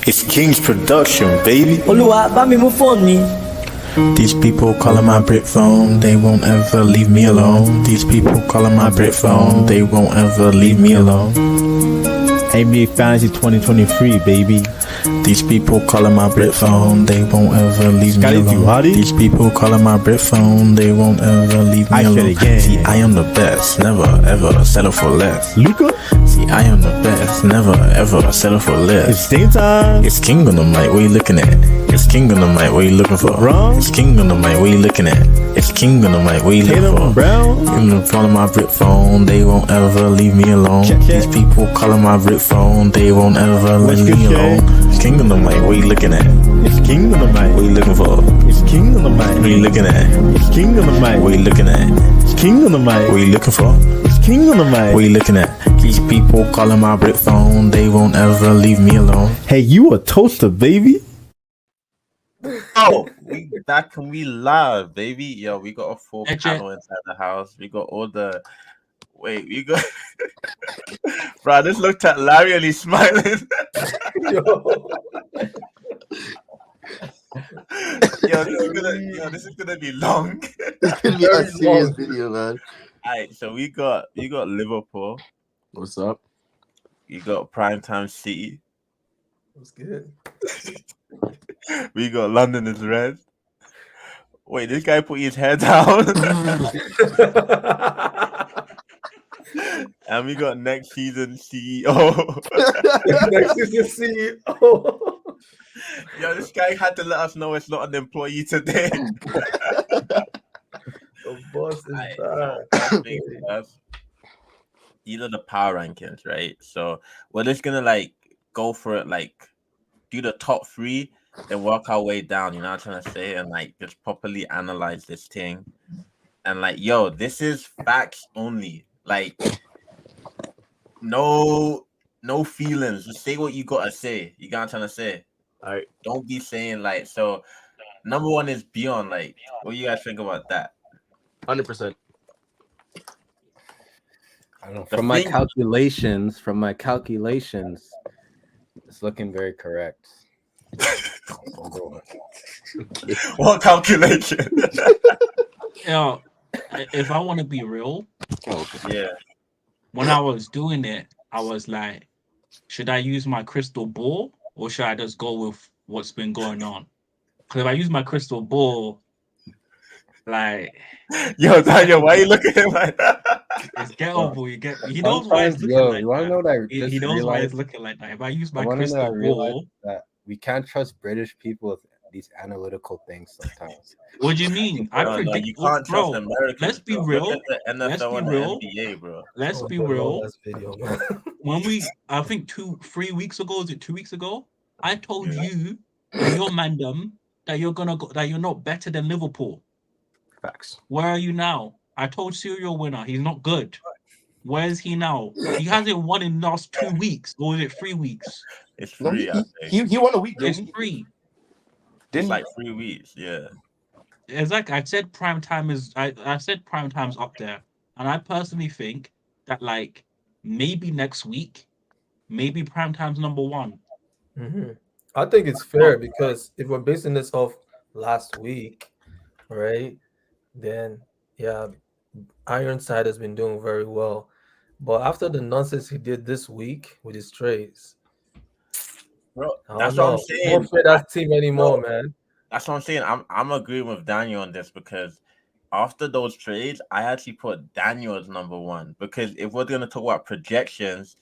It's King's production, baby. Olúwa bá mi mú fóònù mi. These people calling my brick phone, they won't ever leave me alone. These people calling my brick phone, they won't ever leave me alone. NBA Fantasy 2023, baby. These people calling my brick phone, they won't ever leave me alone. These people calling my brick phone, they won't ever leave me alone. See, I am the best, never ever settle for less. Luka? See, I am the best, never ever settle for less. It's game time. It's King on the mic, what you looking at? It's King on the mic, what you looking for? LeBron? It's King on the mic, what you looking at? It's King on the mic, what you looking Tatum for? Brown? In front of my brick phone, they won't ever leave me alone. Check. These people calling my brick phone, they won't ever leave me alone. It's King on the mic, what you looking at? It's King on the mic. What you looking for? It's King on the mic. What you looking at? It's King on the mic. What you looking at? It's King on the mic. What you looking for? It's King on the mic. What you looking at? These people calling my brick phone, they won't ever leave me alone. Hey, you a toaster, baby. Oh, we back and we live, baby. Yo, we got a full panel inside the house. We got all the we got bro, I just looked at Larry and he's smiling. Yo, this is gonna be long. It's gonna be a serious video, man. Alright, so we got Liverpool. What's up? You got Primetime City. What's good? We got London is red. Wait, this guy put his hair down. And we got next season CEO. Next season CEO. Yo, this guy had to let us know it's not an employee today. The boss is bad. These are the power rankings, right? So we're just gonna go for it, do the top three, then work our way down. You know what I'm trying to say, and just properly analyze this thing. And yo, this is facts only. No feelings. Just say what you gotta say. You got what I'm trying to say. All right. Don't be saying so. Number one is Beyond. What do you guys think about that? 100%. I don't know. From my calculations, it's looking very correct. What calculation? Yeah, if I want to be real, yeah. When I was doing it, I was like, should I use my crystal ball or should I just go with what's been going on? Because if I use my crystal ball, yo, Daniel, why are you looking at him like that? It's gettable. He knows why it's looking like that. Know that he knows why it's looking like that. If I use my crystal ball, that we can't trust British people with these analytical things sometimes. What do you mean? I predict, you can't bro. trust Americans. Let's be real. Let's be real. NBA, bro. Let's be real. When I think 3 weeks ago, is it 2 weeks ago? I told you that you're mandem, that you're gonna go, that you're not better than Liverpool. Facts. Where are you now? I told serial winner, he's not good. Where is he now? He hasn't won in the last 2 weeks, or is it 3 weeks? It's 3. He won a week. It's 3. It's 3 weeks. Yeah. It's I said prime time is. I said prime time's up there, and I personally think that maybe next week, maybe prime time's number 1. Mm-hmm. I think it's fair because if we're basing this off last week, right? Then Ironside has been doing very well, but after the nonsense he did this week with his trades, bro, that's what I'm saying. Don't fit that team anymore, man. That's what I'm saying. I'm agreeing with Daniel on this because after those trades, I actually put Daniel as number 1 because if we're gonna talk about projections,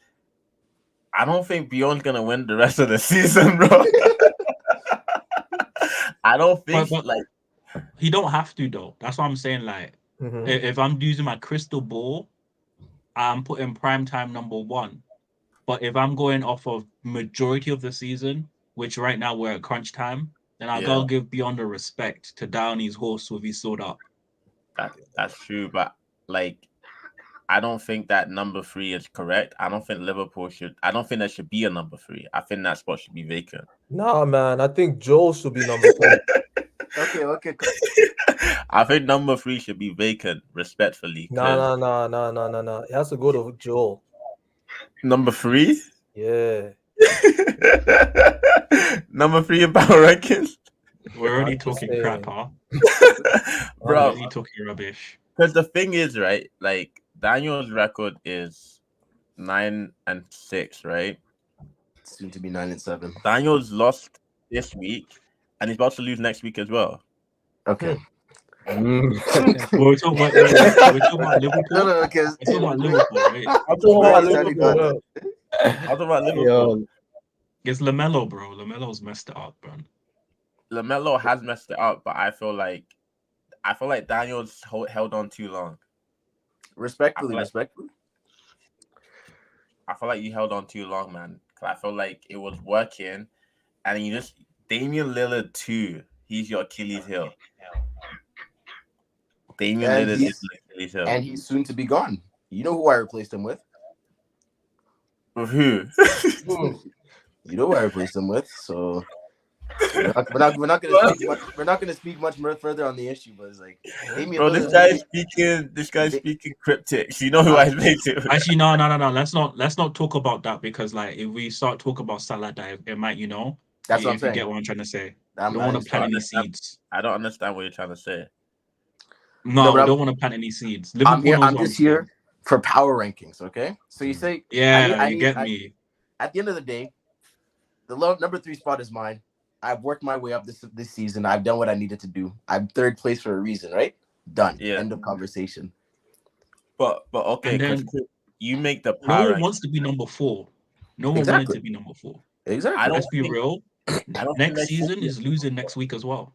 I don't think Beyond's gonna win the rest of the season, bro. I don't think he don't have to though. That's what I'm saying. If I'm using my crystal ball, I'm putting prime time number 1. But if I'm going off of majority of the season, which right now we're at crunch time, then I gotta give Beyond the respect to Downey's horse with his sword up. That's true, but I don't think that number 3 is correct. I don't think Liverpool should. I don't think there should be a number 3. I think that spot should be vacant. Nah, man. I think Joel should be number 3. Okay. I think number 3 should be vacant, respectfully. No. It has to go to Joel. Number 3? Yeah. Number 3 in power rankings. We're already I'm just talking saying. crap, huh? We're Bro, already talking rubbish. because the thing is, right? Like Daniel's record is 9-6, right? Soon to be 9-7. Daniel's lost this week, and he's about to lose next week as well. Okay. We're talking about Liverpool. No, because We're talking about Liverpool, right? I'm talking about Already Liverpool. got I'm talking about Liverpool. Yo, It's Lamelo, bro. Lamelo's messed it up, bro. LaMelo has messed it up, but I feel like Daniel's held on too long. respectfully. I feel like you held on too long, man. 'Cause I feel like it was working, and you just Damian Lillard too. He's your Achilles heel. Damian And Lillard he's- is your Achilles heel. And he's soon to be gone. You know who I replaced him with? With who? You know who I replaced him with. So we're not gonna speak much more further on the issue. But it's like, Damian Bro, this Lillard- guy's speaking cryptics. You know who I made it. Actually, no. Let's not talk about that because, like, if we start talking about Salah, it might, That's what I'm if you saying. get what I'm trying to say. I'm Don't want to plant any understand. seeds. I don't understand what you're trying to say. No, but I'm- don't want to plant any seeds. I'm Liverpool here. knows I'm what just saying. here for power rankings. Okay. So you say, Yeah, I you need- get I- me. at the end of the day, the number 3 spot is mine. I've worked my way up this season. I've done what I needed to do. I'm 3rd place for a reason, right? Done. Yeah. End of conversation. But okay, And then- 'cause you make the No power. one rank- wants to be number 4. No one Exactly. wanted to be number 4. Exactly. I don't Let's be think- real. I don't think Next they season should- is losing next week as well.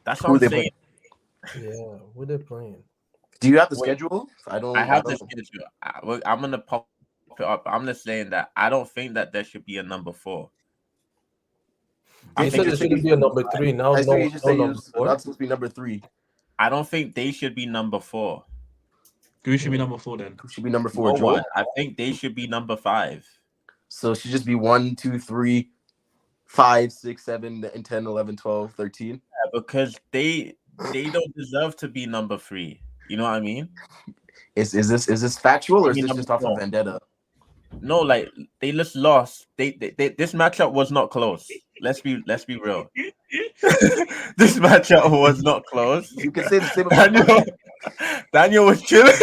That's Who what they I'm saying. Yeah, who they playing? Do you have the Wait. schedule? I don't. I have don't this schedule. I'm gonna pop it up. I'm just saying that I don't think that there should be a number 4. I You think said it it should shouldn't be a number 3. Now, I no, think you just say number it's 4. not supposed to be number 3. I don't think they should be number 4. Who should be number 4 then? Who should be number 4? No Joel. one. I think they should be number 5. So it should just be 1, 2, 3, 5, 6, 7, and 10, 11, 12, 13. Because they don't deserve to be number 3. You know what I mean? Is this factual or is Maybe this number just off 4. of vendetta? No, like they just lost. They this matchup was not close. Let's be real. This matchup was not close. You can say the same about Daniel was chilling.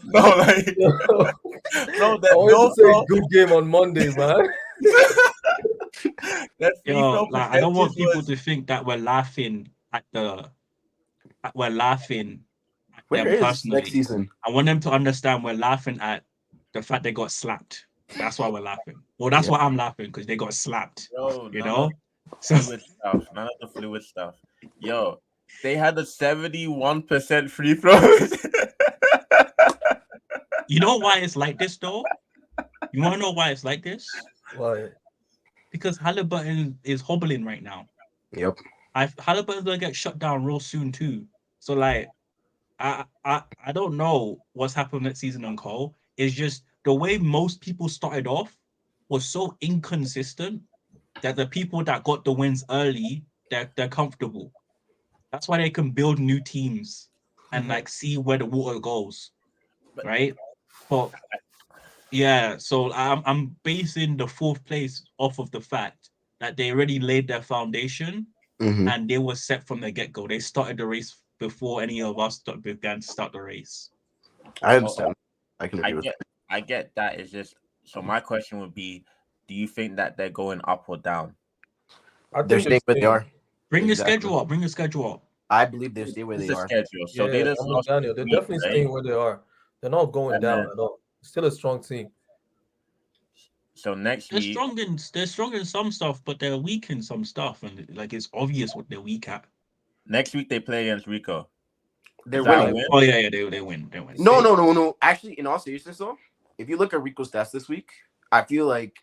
No, like no, I wanted no, to say bro. good game on Monday, man. That free Yo, throw like, I don't want percentage people was- to think that we're laughing at them Where is personally. next season? I want them to understand we're laughing at the fact they got slapped. That's why we're laughing. Well, that's Yeah. why I'm laughing because they got slapped. Yo, You none know. of So the fluid stuff. None of the fluid stuff. Yo, they had a 71% free throws. you know why it's like this though? You want to know why it's like this? Why? Because Halliburton is hobbling right now. Yep. Halliburton's gonna get shut down real soon too. So like, I don't know what's happened next season on Cole. It's just the way most people started off was so inconsistent that the people that got the wins early, they're comfortable. That's why they can build new teams and like see where the water goes, right? But yeah, so I'm basing the 4th place off of the fact that they already laid their foundation Mhm. and they were set from the get-go. They started the race before any of us began to start the race. I understand. I can agree with I get that. It's just so my question would be, do you think that they're going up or down? I They're staying where they are. Bring Exactly. your schedule up. Bring your schedule up. I believe they stay where It's they a are. schedule. So they just I'm with lost Daniel. They're this week, definitely right? staying where they are. They're not going And down then- at all. Still a strong team. So next They're week, strong in some stuff, but they're weak in some stuff, and like it's obvious what they're weak at. they play against Rico. They're Is that a winning. win? Oh yeah, they win. They win. No. Actually, in all seriousness, though, if you look at Rico's stats this week, I feel like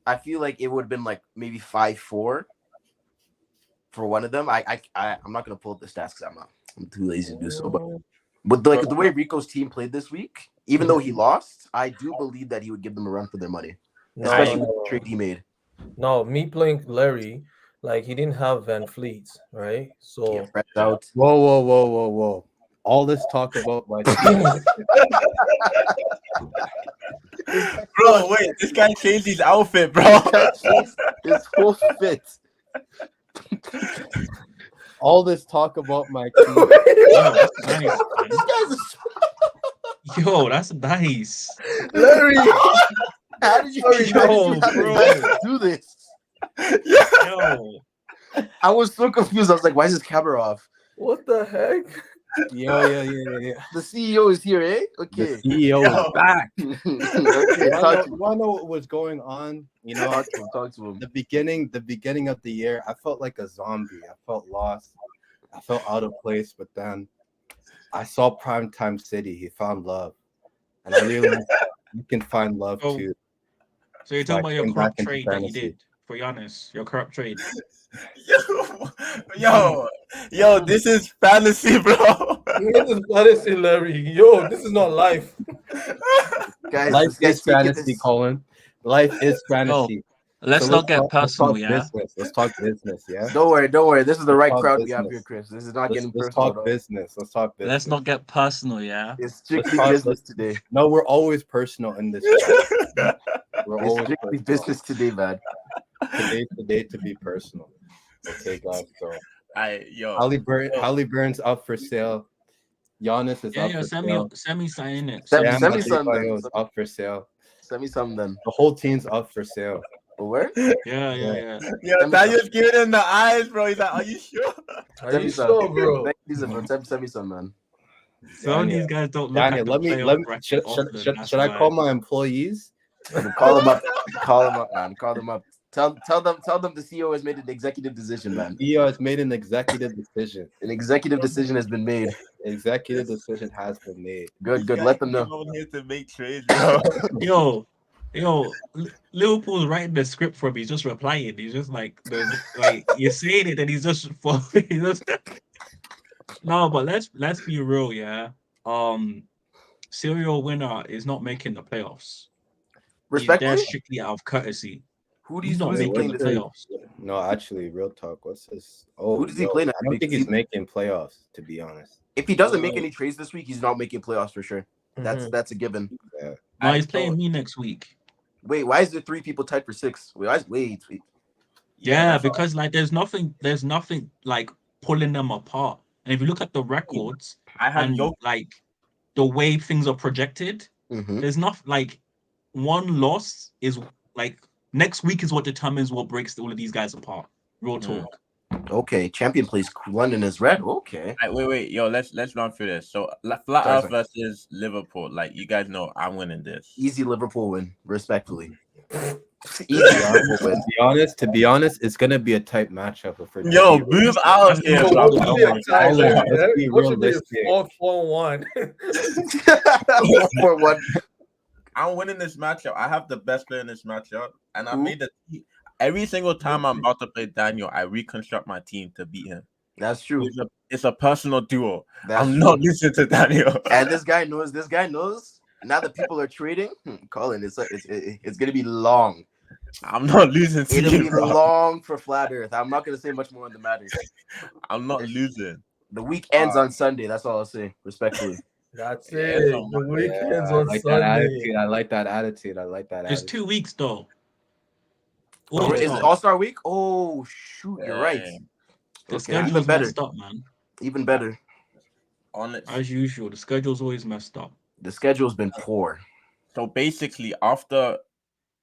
it would have been like maybe 5-4 for one of them. I'm not gonna pull up the stats because I'm too lazy to do so. But the way Rico's team played this week, even though he lost, I do believe that he would give them a run for their money, especially with the trade he made. No, me playing Larry, like he didn't have Van Fleet, right? So Yeah, Fred's out. Whoa. All this talk about my team. Bro, wait, this guy changed his outfit, bro. His whole fit. All this talk about my team. Yo, that's nice, man. This guy's a Yo, that's nice. Larry, how did you Yo, have the bro. guts to do this? Yo, I was so confused. I was like, why is his camera off? what the heck? Yeah. The CEO is here, eh? Okay. The CEO is back. Okay, You talk to him. wanna know what was going on? You know, Talk to him. the beginning of the year, I felt like a zombie. I felt lost. I felt out of place. But then I saw Primetime City. He found love, and I realized you can find love Oh, too. so you're talking about your came corrupt back into trade that you fantasy. did for Giannis, your corrupt trade. Yo, this is fantasy, bro. This is fantasy, Larry. Yo, this is not life. Guys, Life this guy's is taking fantasy, this- Colin. Life is fantasy. Let's So not get let's personal, talk yeah. business. Let's talk business, yeah. Don't worry. This is the right talk crowd we have business. here, Chris. This is not getting Let's personal. talk business. Let's talk business. Let's not get personal, yeah. It's strictly talk- business today. No, we're always personal in this show. We're It's always strictly personal. business today, man. Today to be personal. Okay, guys. So Yo, Halliburton's up for sale. Giannis is up Yeah, for send sale. me sign it. Send Bam me some then. Adebayo is up for sale. Send me some then. The whole team's up for sale. Where? Yeah. yo, Daniel's giving him the eyes, bro. He's like, are you sure? Are Send you me some. sure, bro? Send me some, man. Some of these guys don't look Daniel, at the let me playoff bracket often, should that's I why. call my employees? Call them up. Call them up, man. Call them up. Tell them the CEO has made an executive decision, man. CEO has made an executive decision. An executive decision has been made. Executive decision has been made. Good. Let them know. I'm here to make trades, bro. Yo, Liverpool's writing the script for me. He's just replying. He's just like you're saying it, and he's just No, but let's be real, yeah. Serial winner is not making the playoffs. He's there Respectfully, strictly out of courtesy. who do He's you not who's he making playing the this week? playoffs. No, actually, real talk. What's this? Oh, Who does he no, play I next don't week? think he's making playoffs, to be honest. If he doesn't make any trades this week, he's not making playoffs for sure. Mhm. That's a given. No, he's playing me next week. Wait, why is there 3 people tied for 6? Wait. Yeah, because like there's nothing like pulling them apart. And if you look at the records I have and Jokic. like the way things are projected, Mm-hmm. there's not like one loss is like next week is what determines what breaks all of these guys apart. Real talk. Okay, champion plays London is red. Okay. Wait, yo, let's run through this. So Flat Sorry, Earth versus Liverpool. Like you guys know, I'm winning this. Easy Liverpool win, respectfully. Easy Liverpool win. To be honest, it's gonna be a tight matchup. Yo, move out of here, bro. What should be a tie, Let's Larry? be What should be realistic. 4-4-1? 4-1. I'm winning this matchup. I have the best player in this matchup, and I Who? made the every single time I'm about to play Daniel, I reconstruct my team to beat him. That's true. It's a personal duo. That's I'm true. not listening to Daniel. And this guy knows. Now that people are trading, Colin, it's gonna be long. I'm not losing to It'll you, be bro. long for Flat Earth. I'm not gonna say much more on the matter. I'm not losing. The week ends on Sunday. That's all I'll say, respectfully. That's Yeah, it. so The weekends I on like that Sunday. attitude. I like that attitude. It's 2 weeks though. Oh, is it the All-Star week? Oh shoot, you're right. Yeah. Okay, schedule's even better. messed up, man. Even better. Honest. As usual, the schedule's always messed up. The schedule's been poor. So basically, after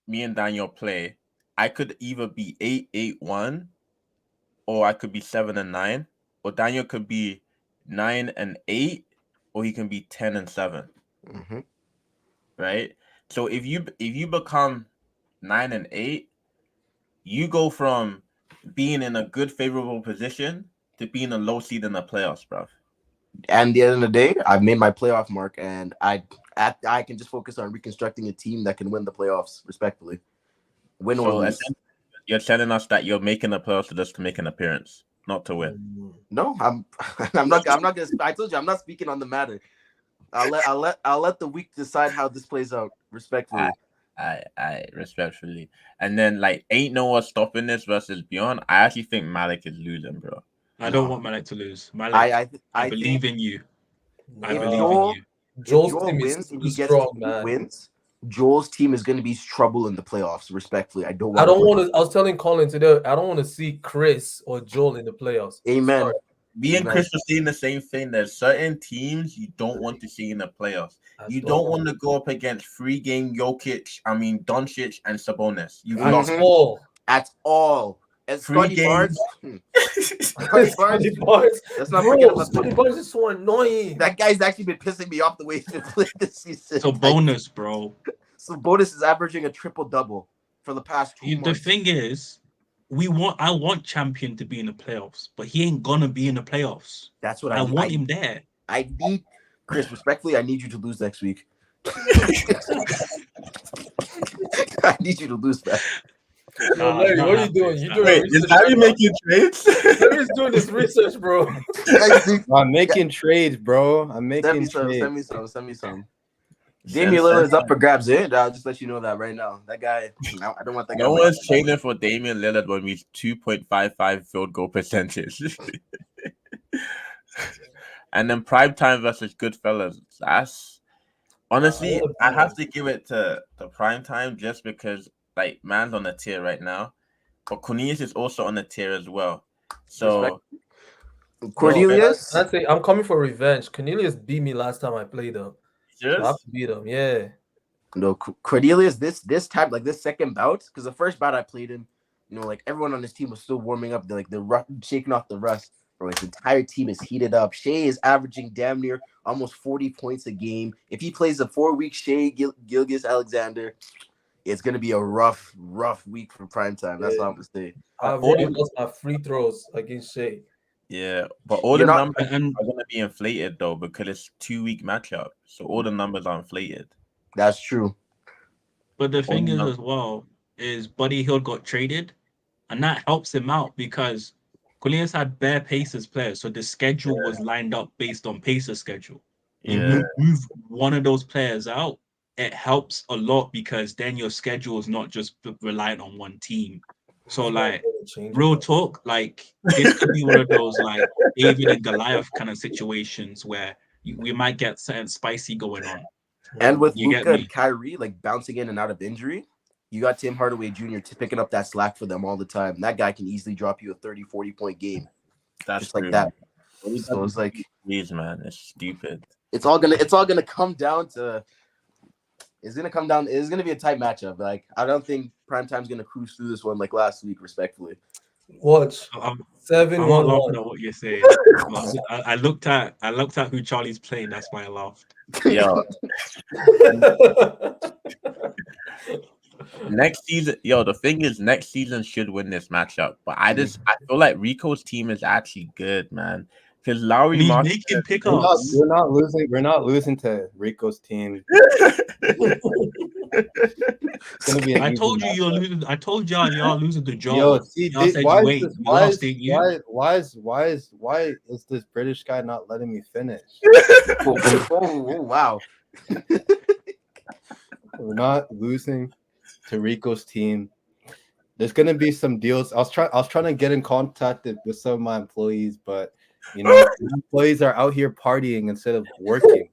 me and Daniel play, I could either be 8-8-1, or I could be 7-9, or Daniel could be 9-8, or he can be 10-7. Mm-hmm. Right? So if you become 9-8, you go from being in a good favorable position to being a low seed in the playoffs, bro. And at the end of the day, I've made my playoff mark, and I can just focus on reconstructing a team that can win the playoffs, respectfully. Win or So lose. you're telling us that you're making the playoffs just to make an appearance, not to win. No, I'm not gonna. I told you I'm not speaking on the matter. I'll let the week decide how this plays out, respectfully. I respectfully. And then like ain't no one stopping this versus Beyond. I actually think Malik is losing, bro. I don't want Malik to lose. Malik, I believe in you. I If believe Joel- in you. Joel's Joel team wins is and too he gets strong, 2 man. wins, Joel's team is going to be trouble in the playoffs. Respectfully, I don't want. I was telling Colin today, I don't want to see Chris or Joel in the playoffs. Amen. Sorry. Me and Chris are saying the same thing. There's certain teams you don't want to see in the playoffs. You don't want to go up against 3-game Jokic, Doncic, and Sabonis. You lost at all. And Scotty Barnes. Scotty Barnes. Let's not forget about Scotty Barnes is so annoying. That guy's actually been pissing me off the way he's been playing this season. Sabonis, bro. Sabonis is averaging a triple-double for the past 2 months. The thing is, I want Champion to be in the playoffs, but he ain't gonna be in the playoffs. That's what I want him there. I need Chris, respectfully, I need you to lose next week. I need you to lose that. Larry, what are you doing? You doing Wait, is Larry making trades? Larry's doing this research, bro. I'm making trades, bro. I'm making trades. Send me some. Damian Lillard's up for grabs. I'll just let you know that right now. That guy, I don't want that guy. No one's trading for Damian Lillard when we 2.55 field goal percentage. And then Primetime versus Goodfellas. That's honestly, I have to give it to Primetime just because like man's on a tier right now, but Cornelius is also on a tier as well. So Cornelius, I'm coming for revenge. Cornelius beat me last time I played him. Yes? I have to beat him, yeah. No, Cornelius, this time, like this second bout, because the first bout I played him, like everyone on his team was still warming up, they're shaking off the rust. Bro, his entire team is heated up. Shea is averaging damn near almost 40 points a game. If he plays a 4-week Shea Gilgeous-Alexander, it's gonna be a rough week for Primetime. That's all I'm gonna say. I've already lost my free throws against Shea. Yeah, but all the numbers are gonna be inflated though because it's 2-week matchup, so all the numbers are inflated. That's true. But the thing is as well is Buddy Hield got traded, and that helps him out because Cornelius had bare Pacers players, so the schedule was lined up based on Pacers schedule. Yeah. You move one of those players out, it helps a lot because then your schedule is not just reliant on one team. So like real talk, like this could be one of those like David and Goliath kind of situations where we might get something spicy going on. And with Luka and Kyrie like bouncing in and out of injury, you got Tim Hardaway Jr. picking up that slack for them all the time. That guy can easily drop you a 30-40 point game. That's just like that. So it's like, please, man, it's stupid. It's all gonna come down to. It's gonna be a tight matchup. Like I don't think Primetime's gonna cruise through this one like last week. Respectfully, watch 7-1. I'm not laughing at what you're saying. I looked at who Charlie's playing. That's why I laughed. Yeah. Next season, the thing is, next season should win this matchup. But I feel like Rico's team is actually good, man. Because Lowry making pickups. We're not losing. We're not losing to Rico's team. I told you you're losing. I told y'all losing to Joe. Yo, see, why is this British guy not letting me finish? Wow. We're not losing to Rico's team. There's gonna be some deals. I was trying to get in contact with some of my employees, but employees are out here partying instead of working.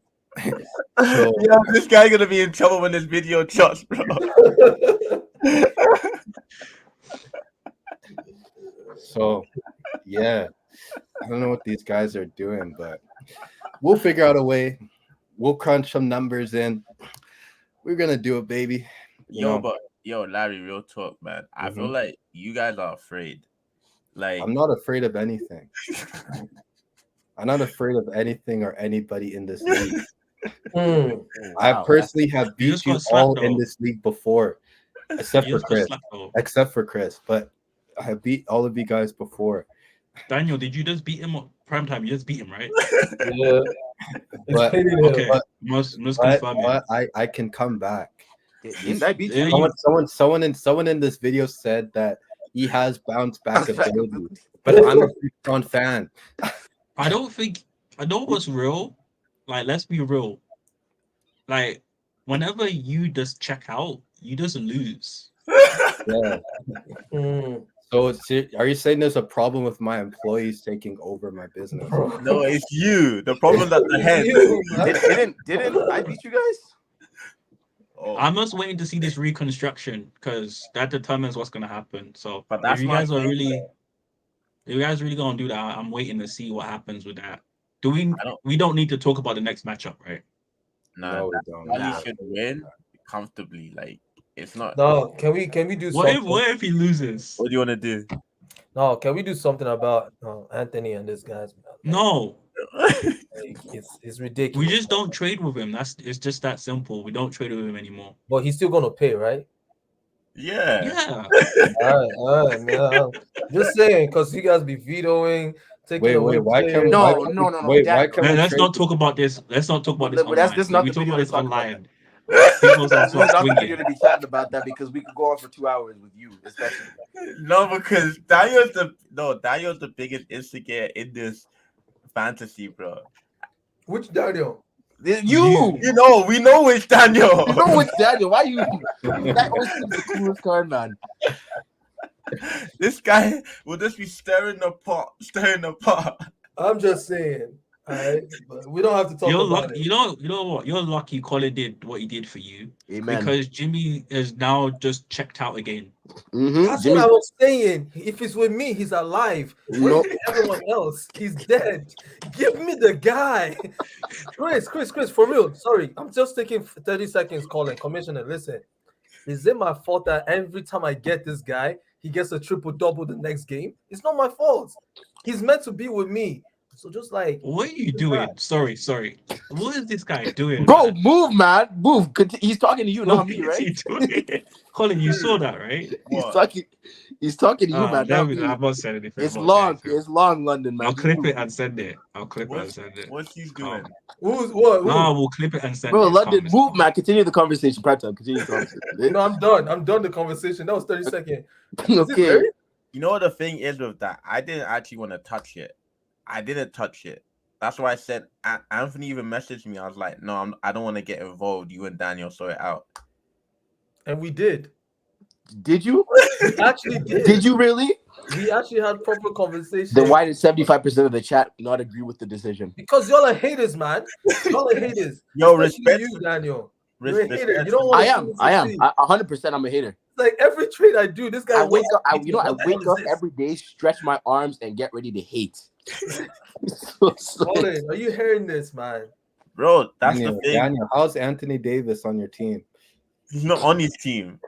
So, this guy gonna be in trouble when this video drops, bro. So, yeah, I don't know what these guys are doing, but we'll figure out a way. We'll crunch some numbers in. We're gonna do it, baby. Larry, real talk, man. I feel like you guys are afraid. Like I'm not afraid of anything. I'm not afraid of anything or anybody in this league. I personally have beat you all in this league before, except for Chris. But I have beat all of you guys before. Daniel, did you just beat him on Primetime? You just beat him, right? Yeah. But, okay. But I can come back. Didn't I beat you? Someone in this video said that he has bounced back ability, but I'm a strong fan. I know what's real. Like, let's be real. Like, whenever you just check out, you just lose. Yeah. So, are you saying there's a problem with my employees taking over my business? No, it's you. The problem's at the head. Didn't I beat you guys? I'm just waiting to see this reconstruction because that determines what's gonna happen. So, But that's if you my guys are thing. really, if you guys really gonna do that, I'm waiting to see what happens with that. We don't need to talk about the next matchup, right? No, we don't. Bali should win comfortably. Like it's not. No, can we do something? What if he loses? What do you want to do? No, can we do something about Anthony and this guy's? No, Like, it's ridiculous. we just don't trade with him. It's just that simple. We don't trade with him anymore. But he's still gonna pay, right? Yeah. Yeah. All right, man. Just saying, because you guys be vetoing. Wait, why can't we? No, why can't no, we- no, no, Wait, Dad, why can't we Let's trade not talk about this. Let's not talk about this But that's online. just not We the talk video about to this talk about online. People's This also is not the video swinging. to be chatting about that because we could go on for 2 hours with you, especially. No, because Daniel's the biggest instigator in this fantasy, bro. Which Daniel? You You know, we know it's Daniel. you know it's Daniel. Why you? That always seems the coolest card, man. This guy will just be stirring the pot. I'm just saying. All right, but we don't have to talk You're about lucky. it. You know what? You're lucky Colin did what he did for you Amen. because Jimmy is now just checked out again. That's what I was saying. If it's with me, he's alive. No. With everyone else, he's dead. Give me the guy. Chris, for real. Sorry, I'm just taking 30 seconds calling. Commissioner, listen. Is it my fault that every time I get this guy, he gets a triple-double the next game? It's not my fault. He's meant to be with me. So just like... What are you doing? Sorry. What is this guy doing? Bro, move, man. Move. He's talking to you, not What me, is right? he doing? Colin, you saw that, right? He's talking to you, man. There not we me. go. I've not said anything. It's about long. that. It's long, London, man. I'll clip it and send it. What's he doing? Who's what? No, we'll clip it and send Bro, it. London, Calm, move, man. Continue the conversation. Prime time. Continue the conversation. No, I'm done. I'm done the conversation. That was 30 seconds. Okay. You know what the thing is with that? I didn't actually want to touch it. I didn't touch it. That's why I said Anthony even messaged me. I was like, no, I don't want to get involved. You and Daniel sort it out. And we did. Did you? We actually did. Did you really? We actually had proper conversation. Then why did 75% of the chat not agree with the decision? Because y'all are haters, man. Y'all are haters. Yo, Especially respect. you, Daniel. You're a hater. Respect. You don't want I am. 100% I'm a hater. Like every trade I do, this guy I wake up. I What the wake hell up is this? every day, stretch my arms, and get ready to hate. Colin, are you hearing this, man? Bro, that's the thing. Daniel, how's Anthony Davis on your team? He's not on his team.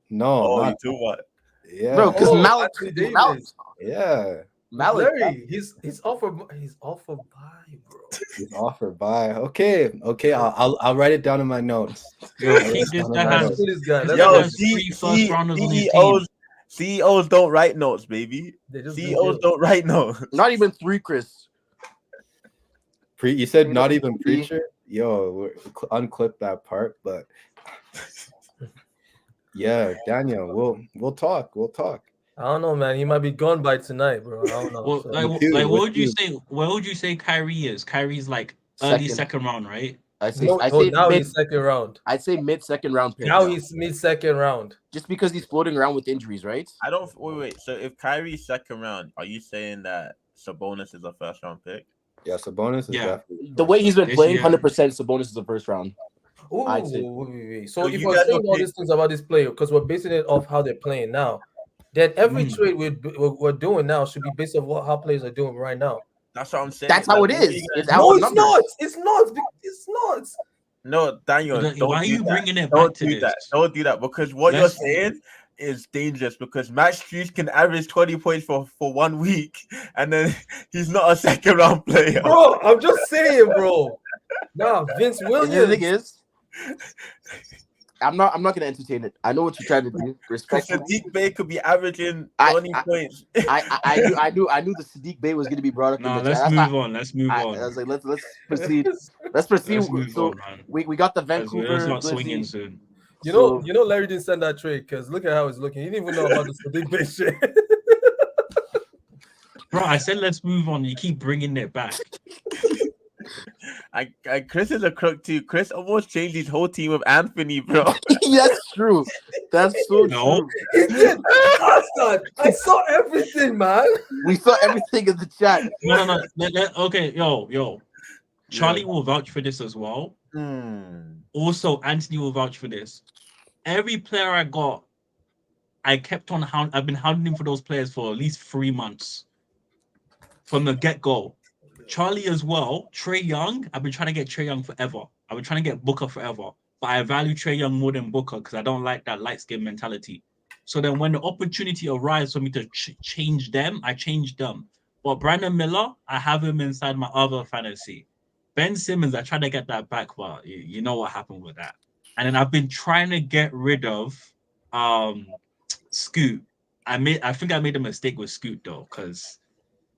No, Oh, you not, do what? yeah, Bro, because Malik, Anthony Malik, Davis. yeah. Larry, he's off for bye, bro. He's offered by. Okay. I'll write it down in my notes. Yo, keep this guy Let's has do this guy. Let's Yo, do has three first rounders on his CEOs don't write notes, baby. They just do CEOs it. don't write notes. not even 3, Chris. You said not even preacher. Yo, unclip that part, but yeah, Daniel, we'll talk. I don't know, man. He might be gone by tonight, bro. I don't know. Well, So- what with would you you. say? What would you say Kyrie is? Kyrie's like early second round, right? I say now mid. he's second round. I'd say mid-second round pick. Now he's mid-second round. just because he's floating around with injuries, right? I don't wait. So if Kyrie's second round, are you saying that Sabonis is a first round pick? Yeah, Sabonis is Yeah. definitely The way he's been This playing, year. 100% Sabonis is the first round. Ooh, I'd say. wait. So So if you we're guys saying all okay? these things about this player, because we're basing it off how they're playing now, then every trade we're doing now should be based on how players are doing right now. That's what I'm saying. That's how it Like, is. It's No, our it's numbers. not. It's not. It's not. No, Daniel, Why don't are do you that. bringing it Don't back to do this? that. Don't do that because what Let's- you're saying is dangerous because Max Strus can average 20 points for 1 week and then he's not a second round player. Bro, I'm just saying, bro. Nah, Vince And Williams. the thing is, I'm not gonna entertain it. I know what you're trying to do. Because Respectfully, Sadiq Bey could be averaging I- 20 points. I knew the Sadiq Bey was gonna be brought up. No, in the let's chat. move on. Let's move I on. was like, let's proceed. Let's proceed. Let's move So on, man. we got the Let's Vancouver. not Glizzy. swinging soon. You know, Larry didn't send that trade because look at how it's looking. He didn't even know about this big bitch shit. Bro, I said let's move on. You keep bringing it back. Chris is a crook too. Chris almost changed his whole team with Anthony, bro. That's true. That's so No. true. He did. Bastard. I saw everything, man. We saw everything in the chat. No. Okay, yo. Charlie will vouch for this as well. Also, Anthony will vouch for this. Every player I got, I kept on I've been hounding for those players for at least 3 months from the get-go. Charlie as well. Trae Young, I've been trying to get Trae Young forever. I've been trying to get Booker forever. But I value Trae Young more than Booker because I don't like that light skin mentality. So then when the opportunity arrives for me to change them, I change them. But Brandon Miller, I have him inside my other fantasy. Ben Simmons, I tried to get that back, but you know what happened with that. And then I've been trying to get rid of Scoot. I think I made a mistake with Scoot though, because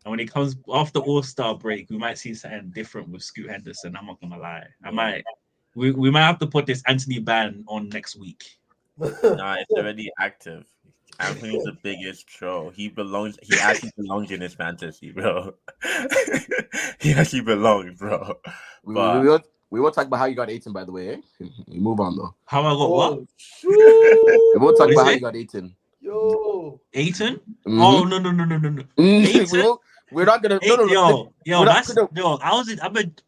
when it comes off the All-Star break, we might see something different with Scoot Henderson. I'm not gonna lie. We might have to put this Anthony ban on next week. Nah, it's already active. Anthony's the biggest troll. He actually belongs in his fantasy, bro. He actually belongs, bro. But we won't talk about how you got Ayton, by the way. We move on though. How I got what? We won't talk about how you got Ayton. Yo, Ayton? Mm-hmm. Oh no. Ayton? We're not gonna.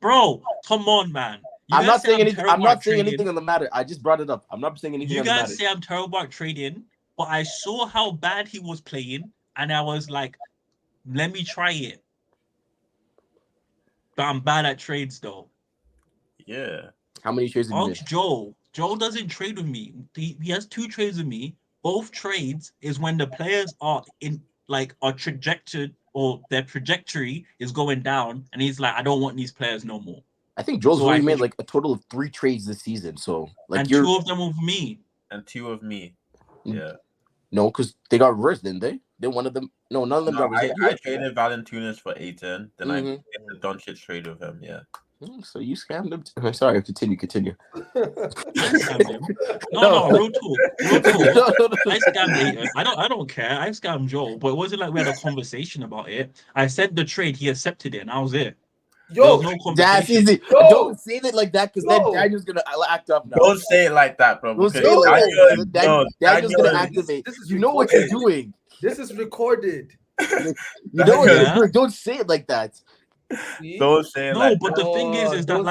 Bro, come on, man. I'm not saying anything on the matter. I just brought it up. I'm not saying anything on the matter. You guys say I'm terrible at trading, but I saw how bad he was playing, and I was like, let me try it. But I'm bad at trades, though. Yeah. How many trades have you made? Joel. Joel doesn't trade with me. He has 2 trades with me. Both trades is when the players are trajected or their trajectory is going down, and he's like, I don't want these players no more. I think Joel's already made like a total of 3 trades this season. So and 2 of them with me. And 2 of me. Yeah. No, because they got reversed, didn't they? Then one of them. No, none of them got reversed. I traded Valanciunas for Ayton. Then I did the Doncic trade with him. Yeah. So you scammed him. Sorry, continue. No, real talk. I scammed Ayton. I don't care. I scammed Joel, but it wasn't like we had a conversation about it. I said the trade, he accepted it, and I was it. Yo, that's easy. Yo. Don't say it like that because then Daniel's gonna act up now. Don't say it like that, bro. Don't say it like that. Daniel's gonna activate. You know what you're doing. This is recorded. You know what you're doing. Don't say it like that. Don't say it like that. No, but the thing is that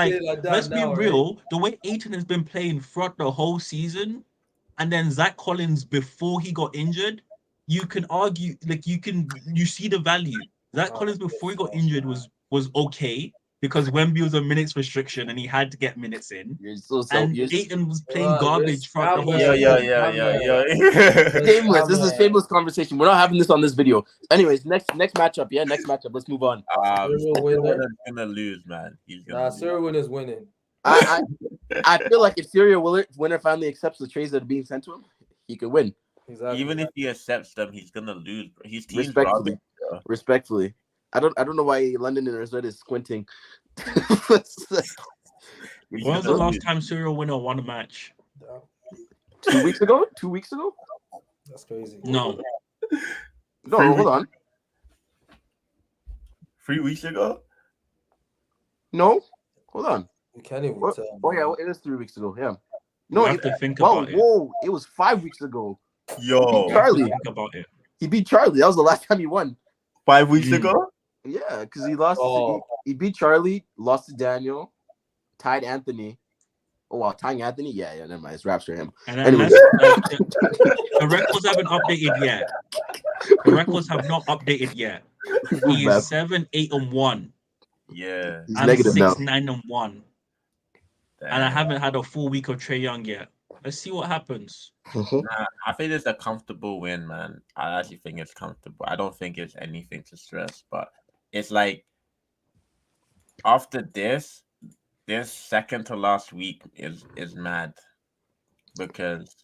let's be real. Right? The way Ayton has been playing throughout the whole season, and then Zach Collins before he got injured, you can argue you see the value. Zach Collins before he got injured was okay because Wemby was a minutes restriction and he had to get minutes in. Ayton was playing garbage throughout the whole season. Shameless. This is a shameless conversation. We're not having this on this video. Anyways, next matchup. Yeah, next matchup. Let's move on. Winner's gonna lose, man. Sirwin is winning. I feel like if Serial Winner finally accepts the trades that are being sent to him, he could win. Exactly. Even if he accepts them, he's gonna lose. He's respectfully. I don't know why London and Resort is squinting. When was the last time Serial Winner won a match? 2 weeks ago? 2 weeks ago? That's crazy. No, hold on. 3 weeks ago? No, hold on. You can't even tell. Oh yeah, it is 3 weeks ago. Yeah. No, you have to think about it. Whoa, it was 5 weeks ago. Yo, Charlie. Think about it. He beat Charlie. That was the last time he won. 5 weeks ago? Yeah, because he lost. He beat Charlie, lost to Daniel, tied Anthony. Oh wow, tying Anthony? Yeah, never mind. It's raps for him. Anyway. The records haven't updated yet. The records have not updated yet. He is 7-8-1. Yeah. He's I'm negative 6-9-1. And I haven't had a full week of Trae Young yet. Let's see what happens. I think it's a comfortable win, man. I actually think it's comfortable. I don't think it's anything to stress, but it's like after this second to last week is mad because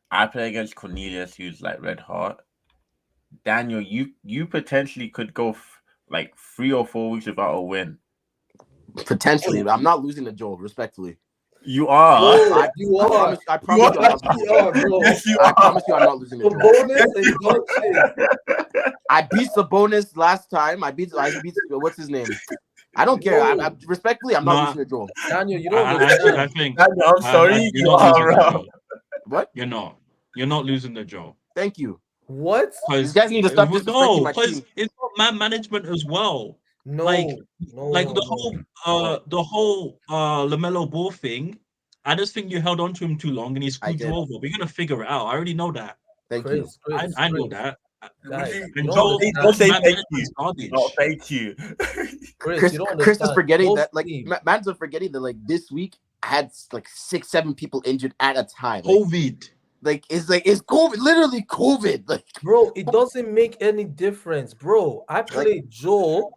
I play against Cornelius, who's like red hot. Daniel, you potentially could go like 3 or 4 weeks without a win. Potentially, I'm not losing to Joel, respectfully. You are. I promise you, I'm not losing to Joel. I beat Sabonis last time. I beat what's his name? I don't care. Respectfully, I'm not losing to Joel. Daniel, you don't. I think. Daniel, I'm sorry. You are. What? You're not losing to Joel. Thank you. What? You guys need to stop disrespecting my team. Because it's not man management as well. No, Like, no, like the no. whole LaMelo Ball thing. I just think you held on to him too long and he screwed you did. over. We're gonna figure it out. I already know that. Thank you. I know that. Guys, You- you And don't Joe, don't say understand. thank you. management's garbage. No, thank you. Chris You don't is understand. forgetting Both that like teams. man's are forgetting that like this week I had like 6-7 people injured at a time. Like, COVID. it's COVID, literally COVID. Like Bro, it doesn't make any difference, bro. I played Joe,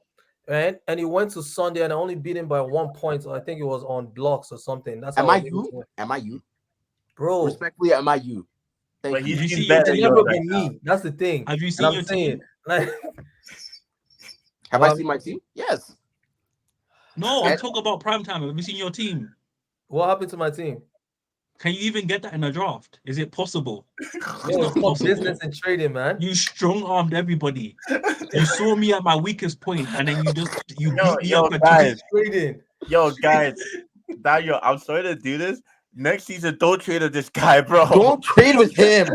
right? And he went to Sunday and I only beat him by 1 point. So I think it was on blocks or something. That's am how I was able to you? win. Am I you? Bro. Respectfully, am I you? Thank But you. You he's see seen your better It team than never yours be right now. me. That's the thing. Have you And seen I'm your saying, team? like, Have Well, I seen my team? Yes. No, I'm And- talking about prime time. Have you seen your team? what happened to my team? Can you even get that in a draft? Is it possible? Yo, It's not it's called possible. business and trading, man. You strong armed everybody. You saw me at my weakest point, and then you beat me Yo, up at guys. Trading. Yo, guys, Daniel, I'm sorry to do this. Next season, don't trade with this guy, bro. Don't trade with him.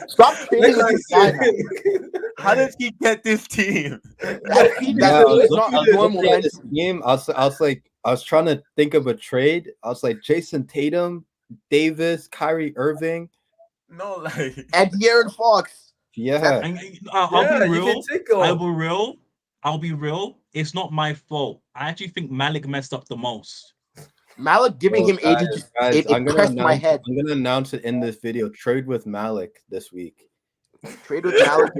Stop trading with this guy. Man. How did he get this team? That team, Yeah, that I team was is not looking normal. at this game. I was trying to think of a trade. I was like Jason Tatum, Davis, Kyrie Irving. No, like And De'Aaron Fox. Yeah, And I'll Yeah, be you real. can take off. I'll be real. It's not my fault. I actually think Malik messed up the most. Malik giving him 80 just it pressed my head. I'm gonna announce it in this video. Trade with Malik this week. Trade with Malik.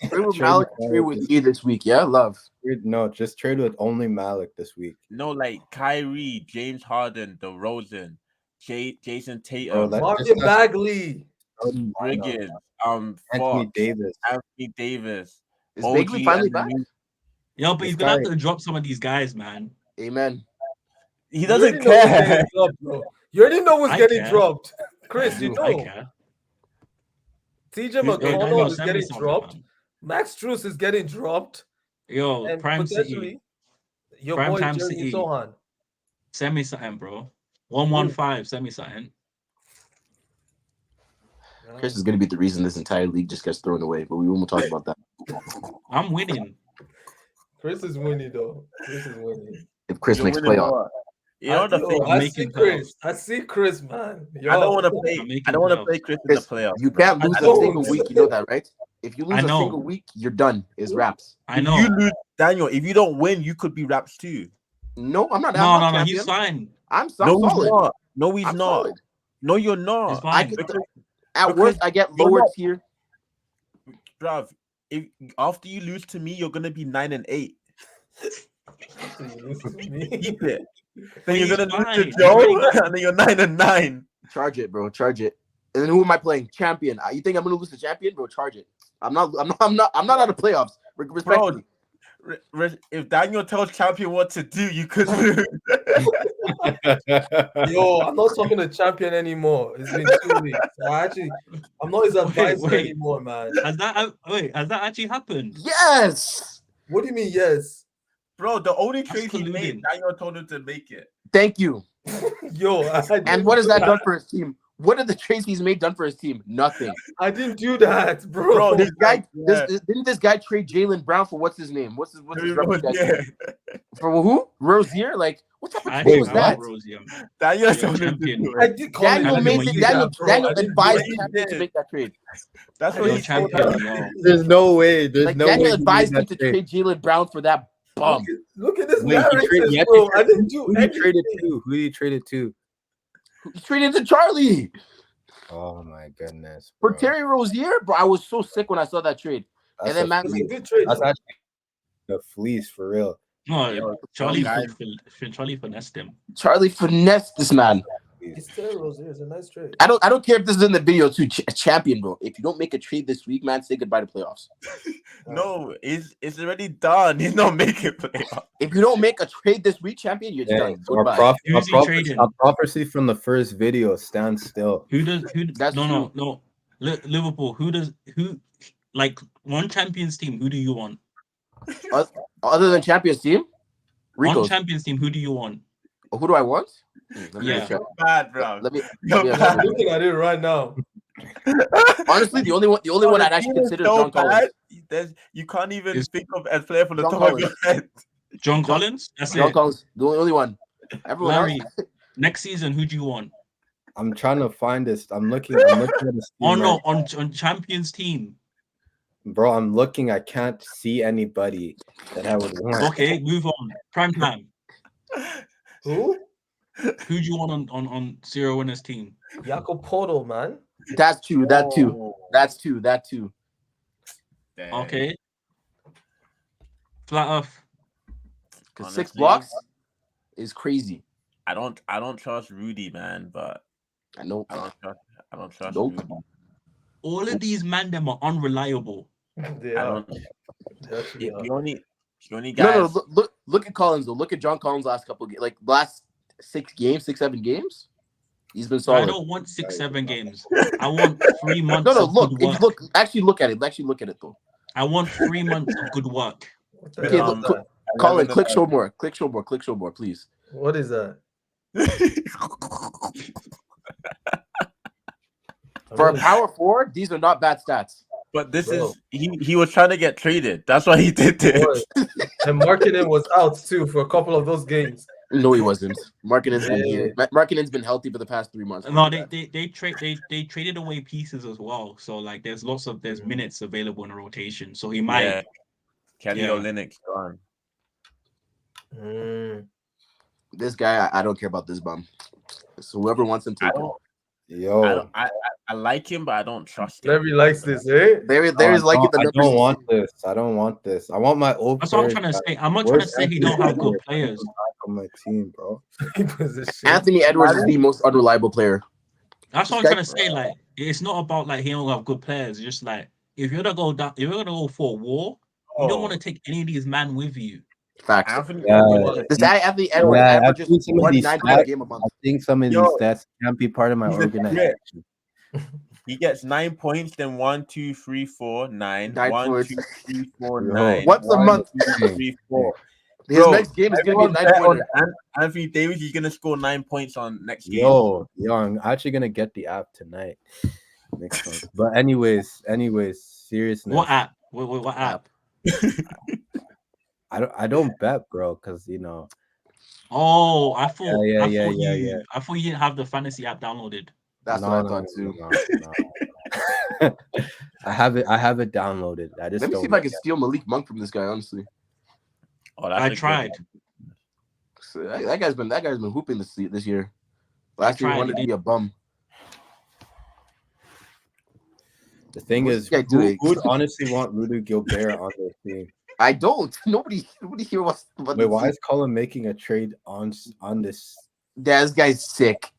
Trade with Malik. Trade with you this week. Yeah, love. No, just trade with only Malik this week. no, like Kyrie, James Harden, DeRozan, Jason Bro, Tatum, that- Marvin just- Bagley. Briggins, Anthony Fox, Davis. Anthony Davis. Is Bagley finally back? Yeah, but he's This gonna have guy- to drop some of these guys, man. Amen. He You doesn't already know what's care. getting dropped, bro. You already know what's I getting care. dropped. Chris, you I know. care. TJ Yo, McConnell Daniel, is send me getting something, dropped. man. Max Strus is getting dropped. Yo, And Prime City. potentially your Prime boy Time Jeremy City. Sohan. Send me something, bro. 115. Send me something. Chris is gonna be the reason this entire league just gets thrown away, but we won't talk about that. I'm winning. Chris is winning though. Chris is winning. If Chris You're makes winning playoff. what? You know the Yo, thing. I'm I making see Chris. I see Chris, man. Yo, I don't want to I'm play. making I don't want to playoffs. play Chris in the Chris, playoffs. you can't lose I a know. single week. You know that, right? If you lose I a know. single week, you're done. It's wraps. I If know. you lose, Daniel, if you don't win, you could be Raps too. No, I'm not. No, I'm no, not no. champion. He's fine. I'm No, he's solid. not. No, he's I'm not. solid. No, you're He's not. I fine. get Because, at because worst, I get you're lower not- tier. bruv, if after you lose to me, you're gonna be 9-8. Keep it. Then you're he's gonna lose fine. to Joe, and then you're 9-9. Charge it, bro. Charge it. And then who am I playing? Champion. You think I'm gonna lose the champion, bro? Charge it. I'm not out of playoffs. Respectfully. If Daniel tells champion what to do, you could lose. Yo, I'm not talking to champion anymore. It's been 2 weeks. I'm not his advisor wait. anymore, man. Has that actually happened? Yes. What do you mean, yes? Bro, the only That's trade he made, colluding. Daniel told him to make it. Thank you. Yo, And what has that done for his team? What are the trades he's made done for his team? Nothing. I didn't do that, bro. Bro, This guy Yeah. didn't this guy trade Jaylen Brown for what's his name? What's his record? Yeah. For who? Rozier? Like what type of I trade actually was love that? Rozier. Daniel You're told him to champion. do I it. did call Daniel I it. know made what it. you Daniel, got, bro. Daniel I didn't do advised it. champion to make that trade. That's what You're he champion, said. yo. There's no way. There's Like no Daniel way. he advised made him to that trade. trade Jaylen Brown for that bum. Look at this Wait, he narrative, traded- he bro. actually I didn't do Who did he trade it anything. to? Who did he trade it to? He traded to Charlie Oh my goodness. for bro. Terry Rozier, bro. I was so sick when I saw that trade. That's and then a man, It's a fleece. good trade. That's actually a fleece for real. No, Yo, Charlie guys. Charlie finessed him. Charlie finessed this man. It's Terry Rozier. It's a nice trade. I don't care if this is in the video too. Champion, bro. If you don't make a trade this week, man, say goodbye to playoffs. No, it's already done. He's not making playoffs. If you don't make a trade this week, champion, you're Yeah, done. our, Goodbye. Who's he trading? our prophecy from the first video stands still. Who That's no Liverpool, who like one champions team, who do you want? Other than champions team, One Rico's. champions team, who do you want? Who do I want? Let me Yeah. check. Bad, bro. Let me. You're yeah, bad. I'm looking at it right now. Honestly, the only one I'd actually consider is so John Collins. bad. You can't even It's- think of a player from the John top Collins. of your head. John Collins. That's John it. Collins, the only one. Everyone Larry, else. next season, who do you want? I'm trying to find this. I'm looking at this. Oh no, on Champions team. Bro, I'm looking. I can't see anybody that I would want. Okay, move on. Prime time. Who? Who do you want on Zero Winners team? Jakob Poeltl, man. That's two. That two. Oh, That's two. That two. dang. Okay. Flat Earth. Because 6 Honestly, blocks is crazy. I don't trust Rudy, man, but I know. I don't trust Nope. Rudy. All of these man them are unreliable. They I are. don't. They actually are. The only guys. No. Look at Collins though. Look at John Collins last couple of games, like last 6 games, 7 games. He's been solid. I don't want 6-7 games. I want 3 months. No. Of Look. good If work. you look, actually look at it. Actually look at it though. I want 3 months of good work. What the Okay, hell look, is that? Colin, click show more. Click show more. Click show more, please. What is that? For a power forward, these are not bad stats. But this Bro. is he was trying to get traded. That's why he did this. Boy. And Markkinen was out too for a couple of those games. No, he wasn't. Markkinen's been Yeah. here. Markkinen's been healthy for the past 3 months. No, they traded away pieces as well. So like there's minutes available in a rotation. So he might. Yeah. Kelly Yeah. Olynyk's gone. This guy, I don't care about this bum. So whoever wants him, take him. Yo, I like him, but I don't trust him. Larry likes this, eh? There is like I don't want this. I don't want this. I want my old. That's what I'm trying to say. I'm not trying to say he don't have good players. On my team, bro. Anthony Edwards is the most unreliable player. That's what I'm trying to say. Like, it's not about like he don't have good players. It's just like if you're gonna go down, if you're gonna go for a war, you don't want to take any of these men with you. Facts. Anthony Yeah. Edwards, This guy, Anthony Edwards, Yeah, I've averages seen some of these 190 stats. a game a month. I think some of these Yo. stats can't be part of my He's a organization. he gets 9 points, then 1, 2, 3, 4, 9. 9 1, points. 2, 3, 4, Yo. 9. What's a 1, month? 2, 3, 4. His Bro, next game is going to be a Everyone 9 bet pointer. on Anthony Davis. He's gonna score 9 points on next game. Yo, I'm actually gonna get the app tonight. Next month. But anyways, seriousness. What app? What app? I don't bet, bro, because you know. Oh, I thought Yeah. I thought you didn't have the fantasy app downloaded. That's what I thought too. No. I have it downloaded. I just Let me don't see if I look can steal Malik Monk from this guy. Honestly, Oh, that's I a good tried. one. so that guy's been hooping this year. Last year he tried, wanted to be a bum. The thing What's is, this guy who doing? would honestly want Rudy Gobert on their team? I don't. Nobody here wants. Wait, why is Colin making a trade on this? This guy's sick.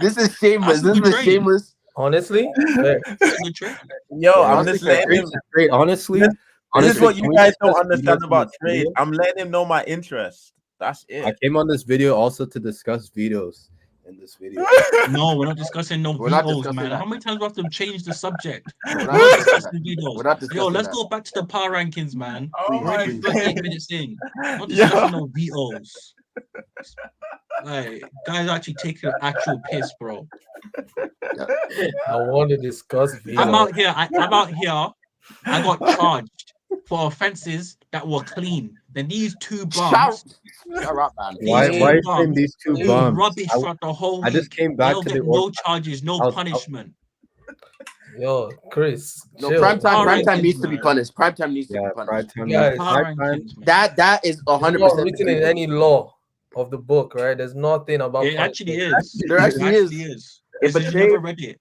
This is shameless. That's a This good is trade. shameless. Honestly, Good trade. Yo, I'm honestly, just letting him. Trade, honestly. This is honestly, what you can we guys don't discuss understand videos about from this trade. video? I'm letting him know my interest. That's I it. came on this video also to discuss vetoes in this video. No, we're not discussing no We're not vetoes, discussing man. that. How many times do we have to change the subject? We're We're not not discussing discussing vetoes. We're not discussing Yo, let's that. go back to the power rankings, man. Oh We're already my 38 God. minutes in. Not Yo. discussing no vetoes. Like, guys actually take your actual piss, bro. I want to discuss Vito. I'm out here. I'm out here. I got charged for offenses that were clean. Then these two bums, Shut up, man. Why These are you bums, saying these two they bums? rubbish throughout the whole week. I just came back They'll to get the no charges, no I'll- punishment. Yo, Chris. No, chill. prime Power time rankings, needs to be man. punished. Prime time needs to Yeah, be punished. prime Guys, Power time. Prime time. rankings, man. That is It's not 100% written in any law of the book, right? There's nothing about It actually punishment. is. There actually It is. It's If a just you trade- never read it.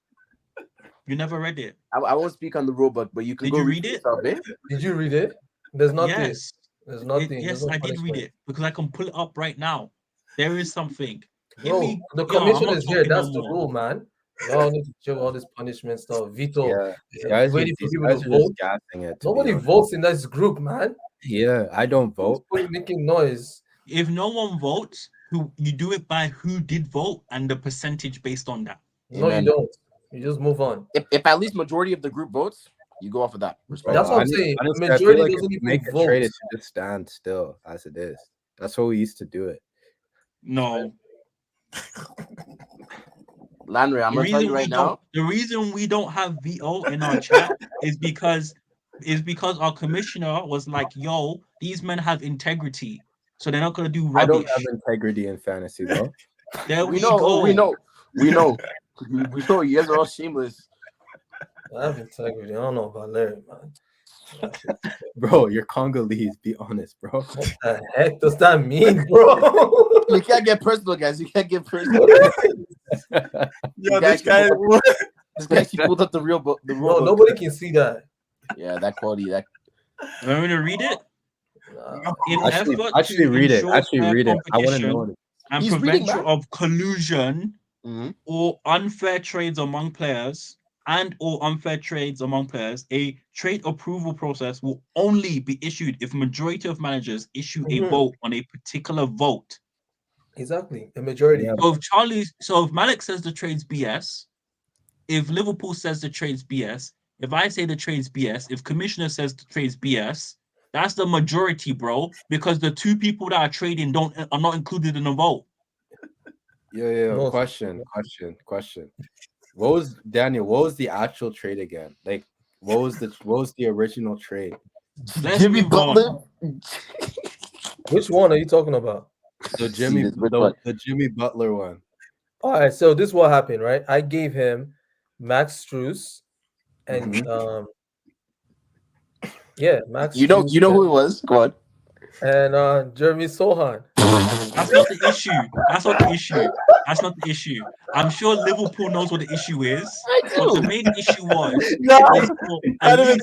You never read it. I won't speak on the rule book, but you can Did go you read read it? yourself, eh? Did you read it? There's nothing. Yes. There's nothing. Yes, There's no I did read punishment. it because I can pull it up right now. There is something. Give Bro, me- the Yo, I'm commission not is here. talking no That's the more. rule, man. Y'all need to chill all this punishment stuff. Vito, Yeah, guys, waiting for these people guys to are just vote. gassing it. to be Nobody honest. votes in this group, man. Yeah, I don't vote. Who's making noise? If no one votes, you do it by who did vote and the percentage based on that. No, Amen. you don't. You just move on. If at least majority of the group votes, you go off of that. Respect. That's what I'm Honestly- saying. honestly, I Majority feel like doesn't if you even make a vote. trade, it should just stand still as it is. That's what we used to do it. No. Landry, I'm gonna tell you right now. The reason we don't have VO in our chat is because is because our commissioner was like, "Yo, these men have integrity, so they're not gonna do I don't rubbish." have integrity in fantasy though. There We we know. go. We know. We know. We know. You guys are all shameless. I have integrity. I don't know about Larry, man. Bro, you're Congolese. Be honest, bro. What the heck does that mean, bro? You can't get personal, guys. You can't get personal. Yo, this guy. This guy actually pulled up the real book. The No, real book. nobody can see that. Yeah, that quality. That Want me to read it? In effort Actually to read it. ensure Actually fair read it. I want to competition know it. and He's reading, prevention man. of collusion Mhm. or unfair trades among players a trade approval process will only be issued if majority of managers issue a Mhm. vote on a particular vote. Exactly, the majority. Yeah. So if Malik says the trade's BS, if Liverpool says the trade's BS, if I say the trade's BS, if Commissioner says the trade's BS, that's the majority, bro. Because the two people that are trading are not included in the vote. Yeah. No. Question. What was Daniel? What was the actual trade again? Like, what was the original trade? Let's Jimmy move Butler. on. Which one are you talking about? The Which Jimmy Butler one. All right, so this is what happened, right? I gave him Max Strus and Max. You know Strus who it was. Go on. and Jeremy Sohan. That's not the issue. I'm sure Liverpool knows what the issue is. But the main issue was at least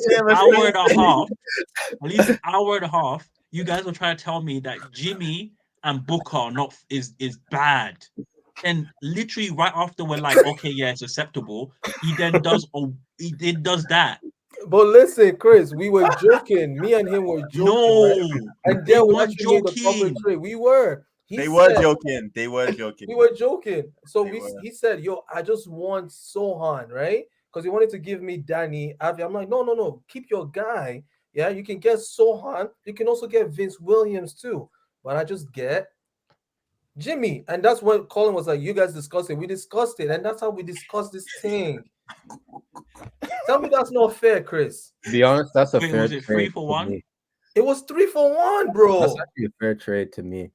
an hour and a half. You guys were trying to tell me that Jimmy and Booker is bad. And literally right after we're like, okay, yeah, it's acceptable. He then does that. But listen, Chris, we were joking. Me and him were joking. No, right? And then we actually made the proper trade. We were. They were joking. We were joking. So he said, "Yo, I just want Sohan, right? Because he wanted to give me Danny Avi." I'm like, no, keep your guy. Yeah, you can get Sohan. You can also get Vince Williams too. But I just get Jimmy, and that's what Colin was like. You guys discussed it. We discussed it, and that's how we discussed this thing. Tell me that's not fair, Chris. To be honest, that's a Wait, fair was it trade 3 for to 1? me. It was 3-for-1, bro. That's actually a fair trade to me.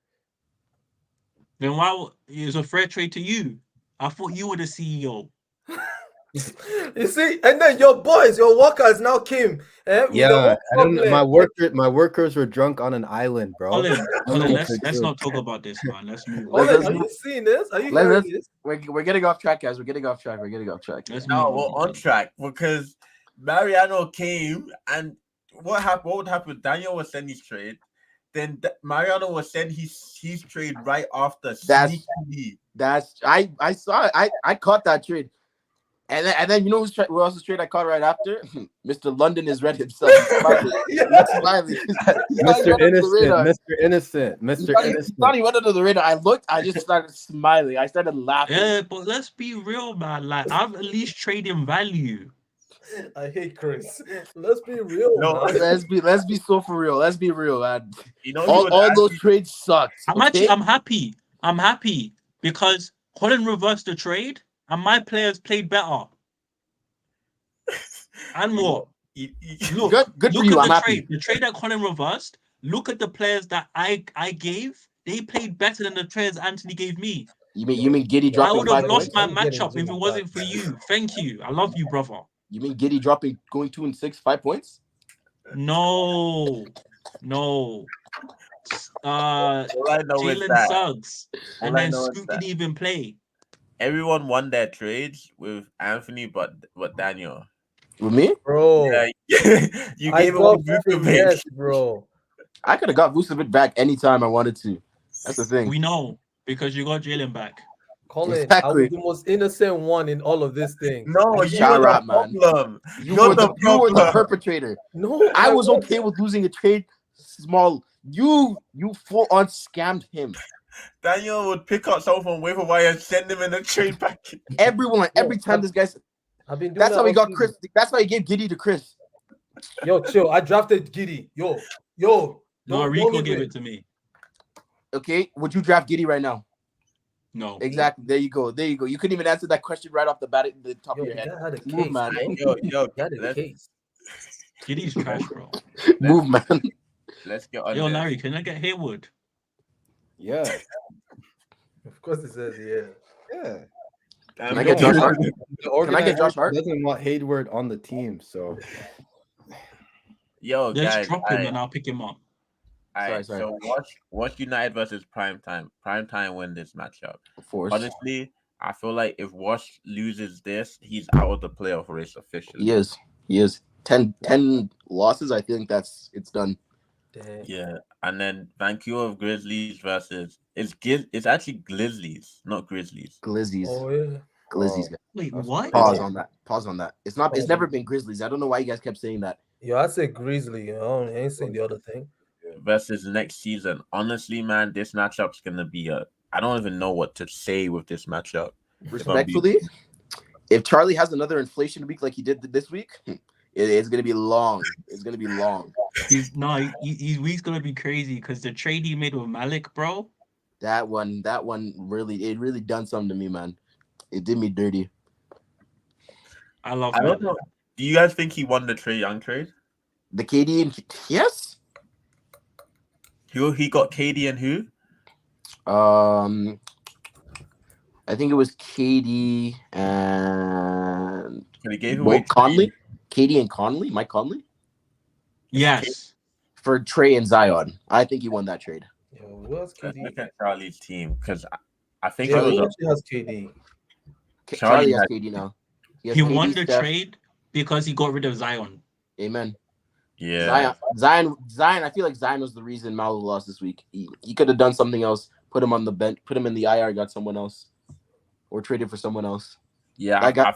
Then why it was a fair trade to you? I thought you were the CEO. You see, and then your workers now came. Yeah, I don't know. My workers were drunk on an island, bro. Colin, let's not talk about this, man. Let's move on. Colin, are you seeing this? Are you hearing this? We're getting off track, guys. We're getting off track. Let's No, move we're on track because Mariano came and what happened? What would happen? Daniel was send his trade, then Mariano was send his trade right after. I saw it. I caught that trade. And then you know who else's trade I caught right after? Mr. London is red himself. Smiley. Mr. Innocent. Thought he went under the radar. I looked. I just started smiling. I started laughing. Yeah, but let's be real, man. Like I'm at least trading value. I hate Chris. Let's be real. No, man. let's be so for real. Let's be real, man. You know, all those trades sucked. I'm happy. I'm happy because Colin reversed the trade. And my players played better. And what? Look, good for look you. at I'm the happy. trade. The trade that Colin reversed. Look at the players that I gave. They played better than the players Anthony gave me. You mean Giddy dropping? I would have lost points? my matchup if it wasn't for you. Thank you. I love you, brother. You mean Giddy dropping, going 2 and 6, 5 points? No. Jalen Suggs. And then Scoop didn't even play. Everyone won their trades with Anthony, but Daniel. With me, bro. Yeah, you gave him Vucevic. Yes, bro. I could have got Vucevic back anytime I wanted to. That's the thing. We know because you got Jalen back. Colin, Exactly. I was the most innocent one in all of this thing. No, you Shout were out, the man. problem. You were the perpetrator. No, I was okay with losing a trade small. You full on scammed him. Daniel would pick up someone from waiver wire and send him in a trade package. Every time this guy's. I've been doing That's that how he got all Chris. That's why he gave Giddy to Chris. Yo, chill. I drafted Giddy. Yo. No, Rico gave it to me. Okay, would you draft Giddy right now? No. Exactly. There you go. You couldn't even answer that question right off the bat at the top of your head. Had a Move, case, man. Yo, had a let's, case. Giddy's trash, bro. Move, man. Let's get on Yo, this. Larry, can I get Haywood? Yeah. Of course, he says yeah. Yeah. Can I get Josh Hart? Can I get Josh Hart? Doesn't want Hayward on the team, so Yo, Let's guys. drop him and I'll pick him up. Sorry. So watch United versus Prime Time. Prime Time win this matchup. Force. Honestly, I feel like if Wash loses this, he's out of the playoff race officially. He is. 10 losses. I think it's done. Damn. Yeah, and then Vancouver Grizzlies versus it's actually Grizzlies, not Grizzlies. Glizzies. Oh yeah. Glizzies. Wait, That's what? Pause on that. It's not. It's never been Grizzlies. I don't know why you guys kept saying that. Yo, I said Grizzly. I ain't saying the other thing. Versus next season. Honestly, man, this matchup's gonna be I don't even know what to say with this matchup. Respectfully, if Charlie has another inflation week like he did this week, it's gonna be long. It's gonna be long. His week's gonna be crazy because the trade he made with Malik, bro. That one really done something to me, man. It did me dirty. I love I don't Malik. know. Do you guys think he won the Trae Young trade? The KD and yes. He got KD and who? I think it was KD and But he gave away Conley. KD and Conley, Mike Conley Yes. for Trey and Zion. I think he won that trade. Yo, who else Let's KD? look at Charlie's team because I think Yeah, it who was actually has KD? Charlie has had- KD now. He has won KD, the Steph. trade because he got rid of Zion. Amen. yeah. Zion. I feel like Zion was the reason Malo lost this week. He could have done something else. Put him on the bench. Put him in the IR. Got someone else, or traded for someone else. Yeah, I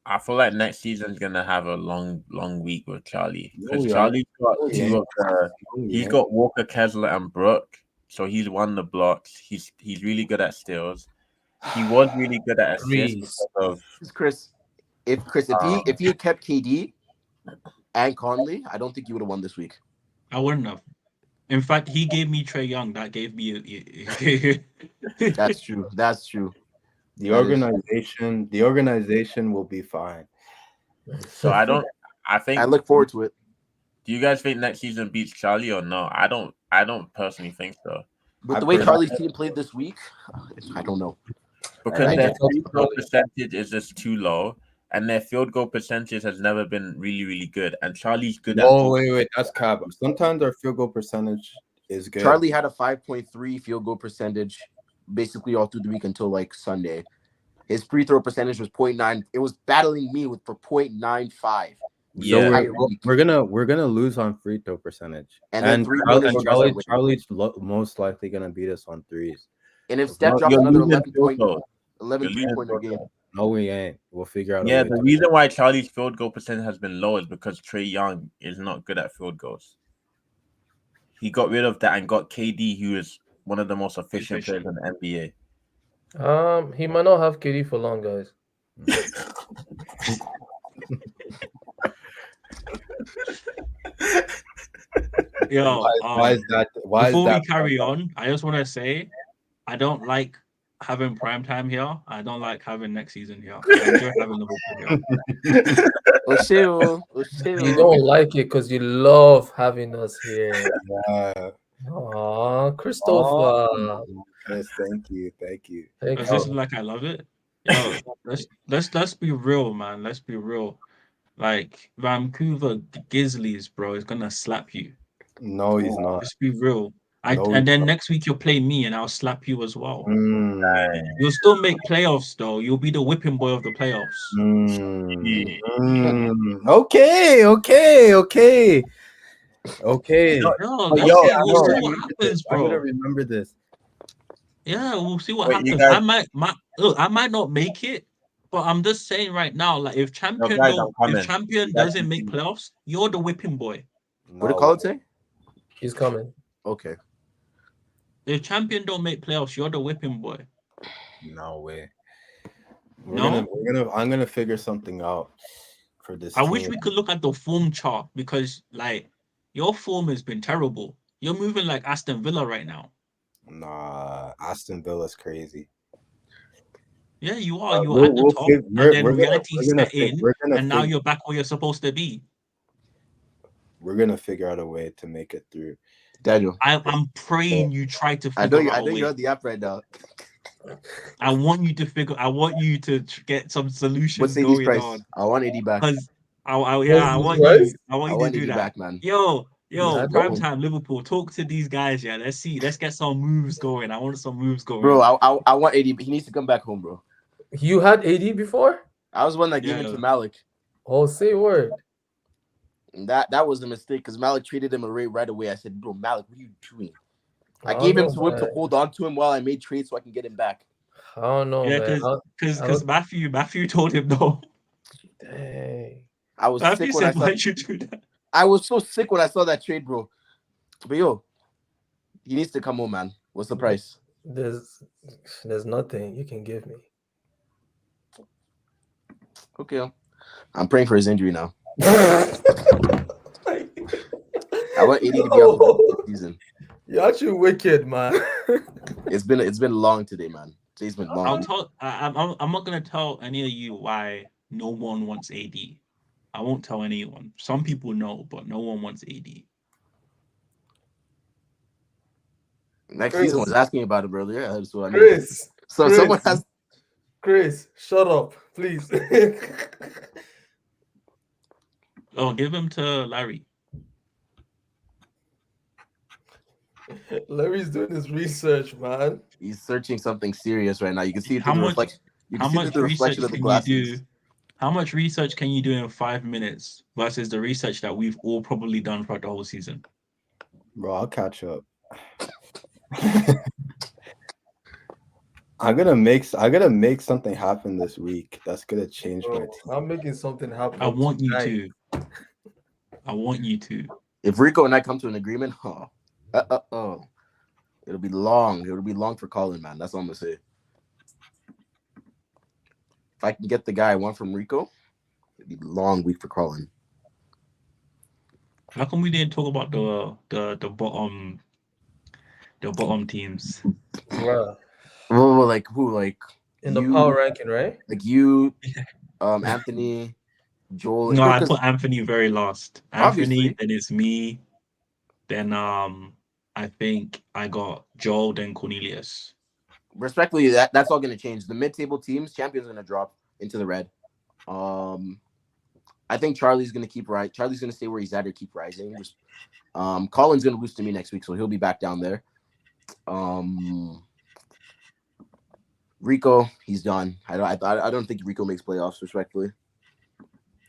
I feel like next season's gonna have a long week with Charlie because Oh, yeah. Charlie's got Oh, two yeah. of the. He's got Walker Kessler and Brooke, so he's won the blocks. He's really good at steals. He was really good at assists Threes. because of Chris, if he had kept KD and Conley, I don't think he would have won this week. I wouldn't have. In fact, he gave me Trae Young. That gave me That's true. That's true. the That organization will be fine. So I think. I look forward to it. Do you guys think next season beats Charlie or no? I don't personally think so With the way Charlie's team played this week, I don't know. because I their think that's free throw percentage is just too low, and their field goal percentage has never been really good. And Charlie's good at. Oh, wait, that's cap. Sometimes our field goal percentage is good. Charlie had a 5.3 field goal percentage basically all through the week until like Sunday. His free throw percentage was 0.9. It was battling me for 0.95. Yeah. So we're gonna lose on free throw percentage, And then three Charlie, pointers, you guys are winning. Charlie's most likely gonna beat us on threes. And if Steph drops You're another losing 11 field point, goals. 11 You're losing three-pointer field game. No, we ain't. We'll figure out. Yeah, a way the to- reason why Charlie's field goal percentage has been low is because Trae Young is not good at field goals. He got rid of that and got KD, who is one of the most efficient players in the NBA. He might not have KD for long, guys. Yo, Why is that? Why is before that? we carry on, I just want to say I don't like having prime time here. I don't like having next season here. I enjoy having the whole here. You don't like it because you love having us here. Aw, Christopher. Yes, thank you. Thank Does this look like I love it? Yo, let's be real, man. Let's be real. Like Vancouver Grizzlies, bro, is gonna slap you. No, he's not. Let's be real. No, And then he's next week you'll play me and I'll slap you as well. Mm, You'll still make playoffs though. You'll be the whipping boy of the playoffs. Okay. No, But that's yo, it. We'll see I'm what happens, gonna bro. remember this. Yeah, we'll see what Wait, you happens. guys- I might not make it, but I'm just saying right now, like if champion guys, I'm coming. if champion You guys doesn't can make see. playoffs, you're the whipping boy. What did Colin say? He's coming. Okay. If champion don't make playoffs, you're the whipping boy. No way. No? I'm gonna figure something out for this. I wish team. we could look at the form chart because like your form has been terrible. You're moving like Aston Villa right now. Nah, Aston Villa's crazy. Yeah, you are. You're We'll- at the we'll top, fig- and then we're gonna- reality we're gonna set fig- in, we're gonna and now fig- you're back where you're supposed to be. we're gonna figure out a way to make it through. Daniel, I'm praying you try to I know figure you. I out know a you're way. on the app right now. I want you to get some What's solutions 80's going price? on. I want 80 back. Because I What's want this you. price? I want I you want to do 80 that. back, man. Yo, I prime don't. time Liverpool. Talk to these guys, yeah. Let's see. Let's get some moves going. I want some moves going. Bro, I want 80. He needs to come back home, bro. You had AD before? I was the one that gave him Yeah. to Malik. Oh, say word. And that was a mistake because Malik treated him right away. I said, bro, Malik, what are you doing? I I gave him don't to know, him to man. hold on to him while I made trades so I can get him back. I don't know, Yeah, man. because Matthew told him no. Dang. I was Matthew sick when I said, saw. why'd you do that? I was so sick when I saw that trade, bro. But yo, he needs to come home, man. What's the price? There's nothing you can give me. Okay, I'm praying for his injury now. I want 80 to be out for the season. You're actually wicked, man. It's been long today, man. Today's been long. I'm not gonna tell any of you why no one wants AD. I won't tell anyone. Some people know, but no one wants AD. Next Chris. season was asking about it earlier. That's what I mean. Chris. So Chris. someone has. Chris, shut up, please. Oh, give him to Larry. Larry's doing his research, man. He's searching something serious right now. You can see it How through the much- reflection. You How can see much through the research reflection of the can you glasses. do? How much research can you do in 5 minutes versus the research that we've all probably done throughout the whole season? Bro, I'll catch up. I gotta make something happen this week. That's gonna change my Bro, team. I'm making something happen. I want tonight. you to. I want you to. If Rico and I come to an agreement, it'll be long. It'll be long for Colin, man. That's all I'm gonna say. If I can get the guy I want from Rico, it'll be a long week for Colin. How come we didn't talk about the bottom teams? Bruh. Oh, like who? Like In the you, power ranking, right? like you, Anthony, Joel. No, I 'cause put Anthony very last. Obviously. Anthony, then it's me. Then I think I got Joel, then Cornelius. respectfully, that's all gonna change. The mid-table teams, champions gonna drop into the red. I think Charlie's gonna keep right. Charlie's gonna stay where he's at or keep rising. Colin's gonna lose to me next week, so he'll be back down there. Rico, he's done. I don't think Rico makes playoffs, respectfully.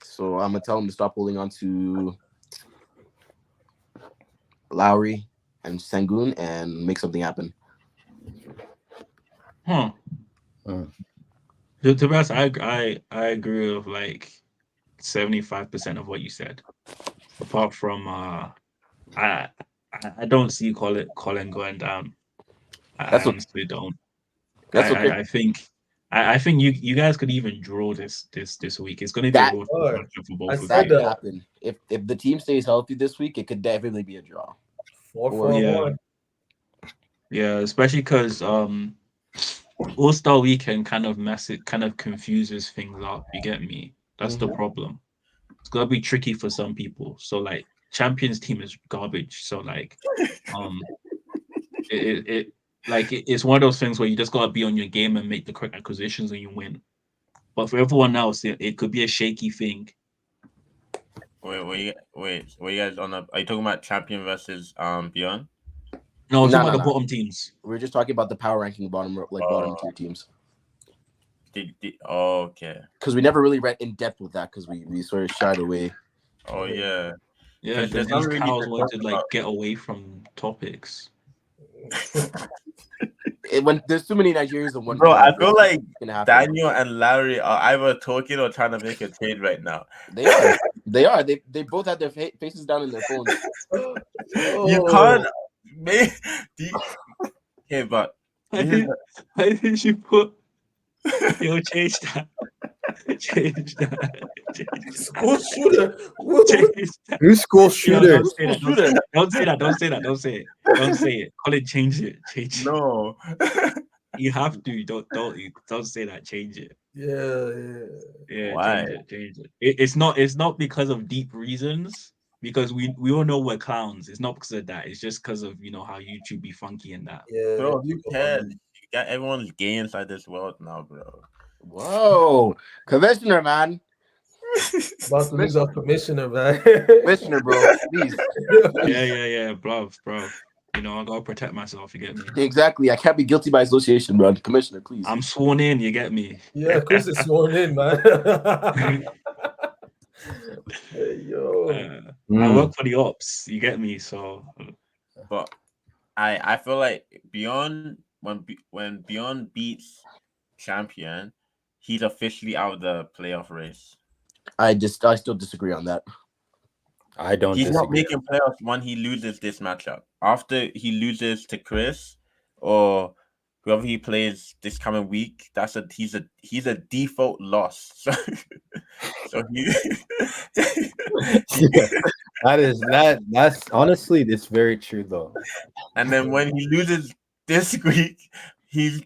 So I'm gonna tell him to stop holding on to Lowry and Sengun and make something happen. Huh. To be honest, I agree with like 75% of what you said. Apart from I don't see Colin going down. I honestly don't. That's okay. I think you guys could even draw this week. It's going to be a road for both of That you. could happen. If the team stays healthy this week, it could definitely be a draw. 4-4-1. Yeah, especially because All-Star Weekend kind of confuses things up. You get me? That's the problem. It's gonna be tricky for some people. So like Champions team is garbage. So like it's one of those things where you just gotta be on your game and make the correct acquisitions and you win. But for everyone else, it could be a shaky thing. Wait, you guys on are you talking about champion versus Beyond? No, it's about the bottom teams. We're just talking about the power ranking bottom tier teams. Okay. Because we never really read in depth with that because we sort of shied away. Oh yeah. Yeah, There's these not really cows to want to talk like about. get away from topics. When there's too many Nigerians in one. Bro, I feel like happen. Daniel and Larry are either talking or trying to make a trade right now. They are. They are. They both have their faces down in their phones. You can't make. Okay, but Why did you put? Yo, change that. Change that. School shooter. Change that. Who's school shooter? Don't say that. Don't say that. Don't say that. Don't say it. Don't say it. Colin, change it. Change it. No. You have to. Don't say that. Change it. Yeah. Yeah. Why? Change it. It's not because of deep reasons. because we all know we're clowns. It's not because of that. It's just because of how YouTube be funky and that. Yeah, Bro, who cares? You got everyone's gay inside this world now, bro. Whoa, commissioner, man. About to lose our commissioner, man. Commissioner, bro. Please. Yeah, bro. I gotta protect myself. You get me? Exactly. I can't be guilty by association, bro. Commissioner, please. I'm sworn in. You get me? Yeah, Chris is sworn in, man. Hey, yo. I work for the ops. You get me? So, but I feel like Beyond when Beyond beats Champion, he's officially out of the playoff race. I still disagree on that. I don't. He's not disagree. making playoffs when he loses this matchup. After he loses to Chris or whoever he plays this coming week, he's a default loss. So he That's honestly, it's very true though. And then when he loses this week, he's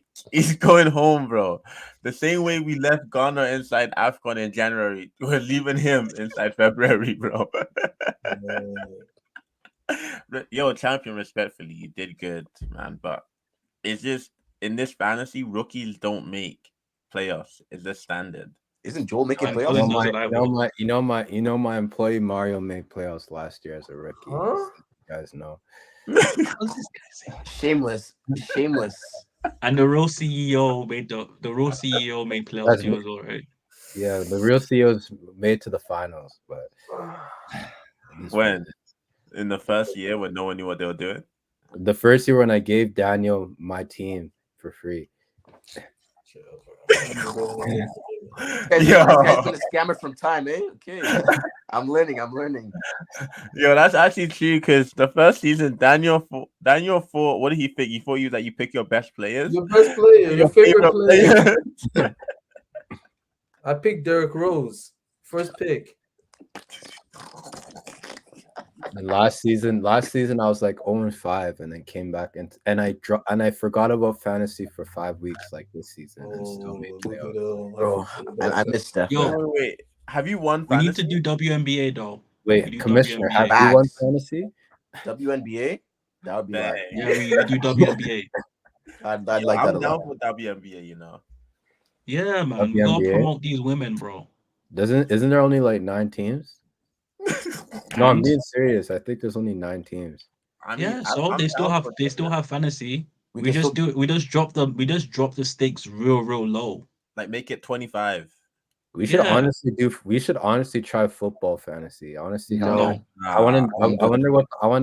going home, bro. The same way we left Ghana inside AFCON in January, we're leaving him inside February, bro. Yo, Champion, respectfully, you did good, man. But it's just in this fantasy, rookies don't make playoffs. It's the standard. Isn't Joel making I'm playoffs? My employee Mario made playoffs last year as a rookie. Huh? You guys know. What's this guy saying? Shameless. And the real CEO made the real CEO made playoffs too as well, right? Yeah, the real CEOs made to the finals, but When? In the first year when no one knew what they were doing? the first year when I gave Daniel my team for free. Guy's been a scammer from time, eh? Okay. I'm learning. Yo, that's actually true because the first season, Daniel thought, what did he think? He thought you pick your best players. Your best player, your favorite player. player. I picked Derrick Rose, first pick. And last season I was like 0-5, and then came back and I forgot about fantasy for 5 weeks like this season and still made playoffs. Bro, I missed that. Yo, Wait, have you won? we need fantasy? to do WNBA though. Wait, Commissioner, have WNBA. you won Facts. fantasy? WNBA? That would be Bang. like, Yeah, we do WNBA. I'd Yo, like that I'm a down lot. for WNBA, you know. Yeah, man, we gotta WNBA? promote these women, bro. Isn't there only like 9 teams? No, I'm being serious. I think there's only 9 teams. I mean, Yeah, so I'm they still down have for fantasy. We We can just still- we just drop the stakes real low. like make it 25. We should Yeah. honestly try football fantasy. Honestly, No. I want to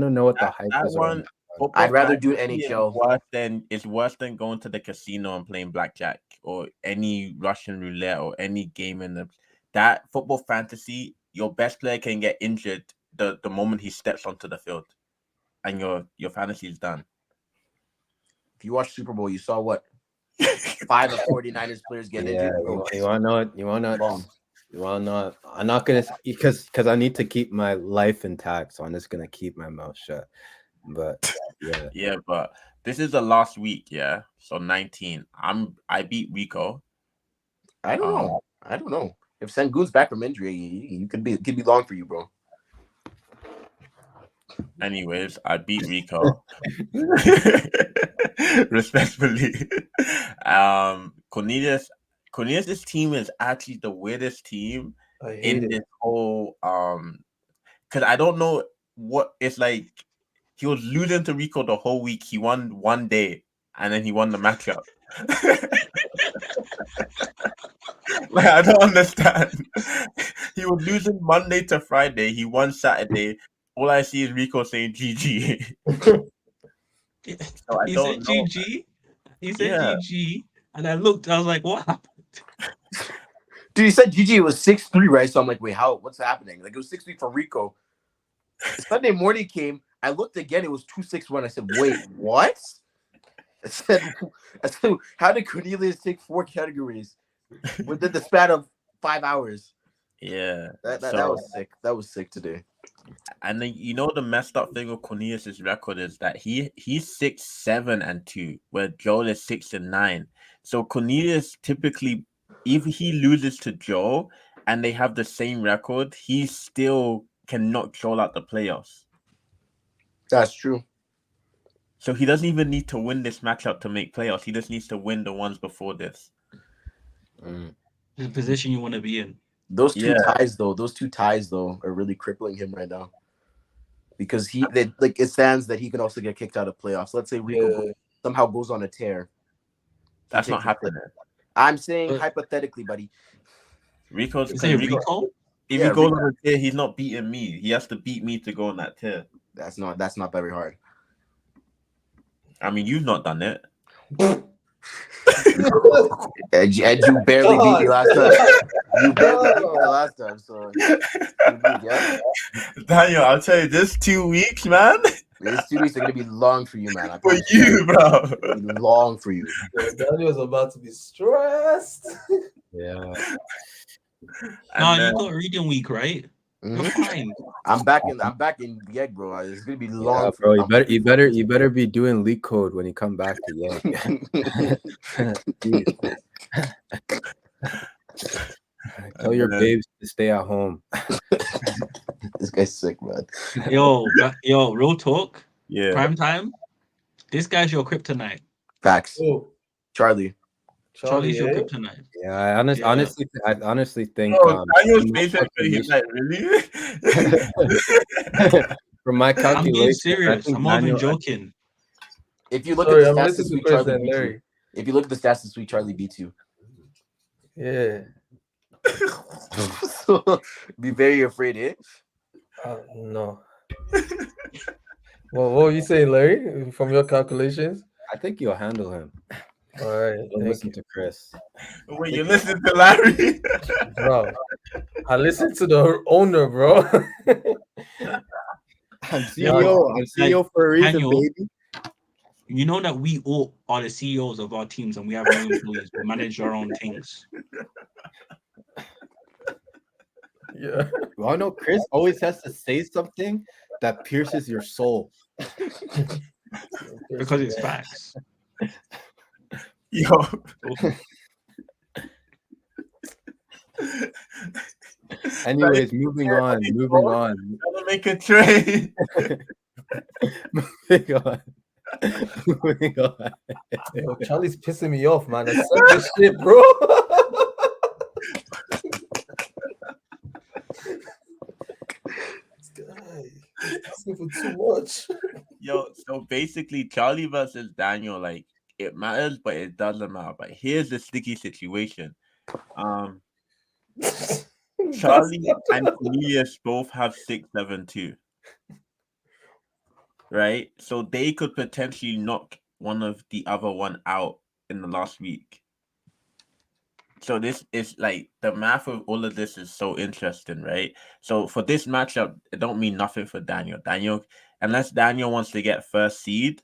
know what the hype that is around one. that. Football I'd rather do fantasy is NHL. It's worse than going to the casino and playing blackjack or any Russian roulette or any game in that football fantasy. Your best player can get injured the moment he steps onto the field, and your fantasy is done. If you watch Super Bowl, you saw what 5 of 49ers players get Yeah, injured. Bro. you want to know it? You want to Bomb. You want to know? I'm not gonna because I need to keep my life intact, so I'm just gonna keep my mouth shut. But yeah, Yeah, but this is the last week. Yeah, so 19. I beat Rico. I don't know. If Sengun's back from injury, you could be long for you, bro. Anyways, I beat Rico. Respectfully. Cornelius' team is actually the weirdest team I hate in it. this whole because I don't know what it's like. He was losing to Rico the whole week. He won one day and then he won the matchup. Like, I don't understand. He was losing Monday to Friday. He won Saturday. All I see is Rico saying GG. So I He don't said know. GG. He said Yeah. GG. And I looked, I was like, what happened? Dude, he said GG was 6-3, right? So I'm like, wait, what's happening? Like, it was 6-3 for Rico. Sunday morning came. I looked again. It was 2-6-1. I said, wait, what? I said, how did Cornelius take 4 categories within the span of 5 hours? Yeah. That So- was sick. That was sick today. And then the messed up thing with Cornelius' record is that he's 6-7-2, where Joel is 6-9. So Cornelius typically, if he loses to Joel and they have the same record, he still can knock Joel out the playoffs. That's true. So he doesn't even need to win this matchup to make playoffs. He just needs to win the ones before this. The position you want to be in. Those two ties, though, are really crippling him right now. Because it stands that he can also get kicked out of playoffs. Let's say Rico somehow goes on a tear. That's not happening. I'm saying hypothetically, buddy. Rico's Is it Rico? If he goes on a tear, he's not beating me. He has to beat me to go on that tear. That's not very hard. I mean, you've not done it. and you barely beat me last time. You barely beat me last time, so yeah. Daniel, I'll tell you, this 2 weeks, man. These 2 weeks are gonna be long for you, man. For you, bro. Long for you. Daniel's about to be stressed. Yeah. No, you got reading week, right? You're fine. I'm back in the egg, bro. It's gonna be long, bro. You better be doing leak code when you come back to the Tell your babes to stay at home. This guy's sick, man. Yo, real talk. Yeah. Prime time. This guy's your kryptonite. Facts. Oh. Charlie's your kryptonite. Yeah, I honestly think Daniel's basically he's like, really? From my I'm being calculation, serious. I'm not even joking. If you look at the I'm stats listening this to week, Chris Charlie and beats you. Larry. If you look at the stats this week, Charlie beats you. Yeah. So be very afraid, eh? No. Well, what were you saying, Larry? From your calculations? I think you'll handle him. All right. Don't listen to Chris. Wait, you listen to Larry? Bro, I listened to the owner, bro. I'm CEO for a reason, Daniel, baby. You know that we all are the CEOs of our teams and we have no employees. We manage our own things. Yeah. Well, no, Chris always has to say something that pierces your soul. Because it's facts. Yo. Anyways, moving on. Gotta make a trade. Moving on. Yo, Charlie's pissing me off, man. That's such shit, bro. This guy is asking for too much. Yo, so basically, Charlie versus Daniel, like, it matters, but it doesn't matter. But here's the sticky situation. Charlie and Cornelius both have 6-7-2. Right? So they could potentially knock one of the other one out in the last week. So this is like the math of all of this is so interesting, right? So for this matchup, it don't mean nothing for Daniel. Unless Daniel wants to get first seed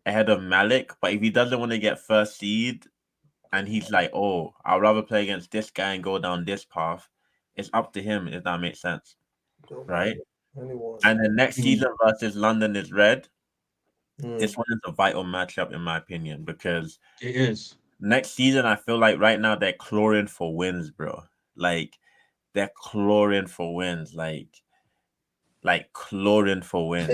ahead of Malik, but if he doesn't want to get first seed and he's like, oh, I'd rather play against this guy and go down this path, it's up to him, if that makes sense. Right? And the next season versus London is red. This one is a vital matchup, in my opinion, because it is. Next season, I feel like right now they're clawing for wins, bro. Like they're clawing for wins, like clawing for wins.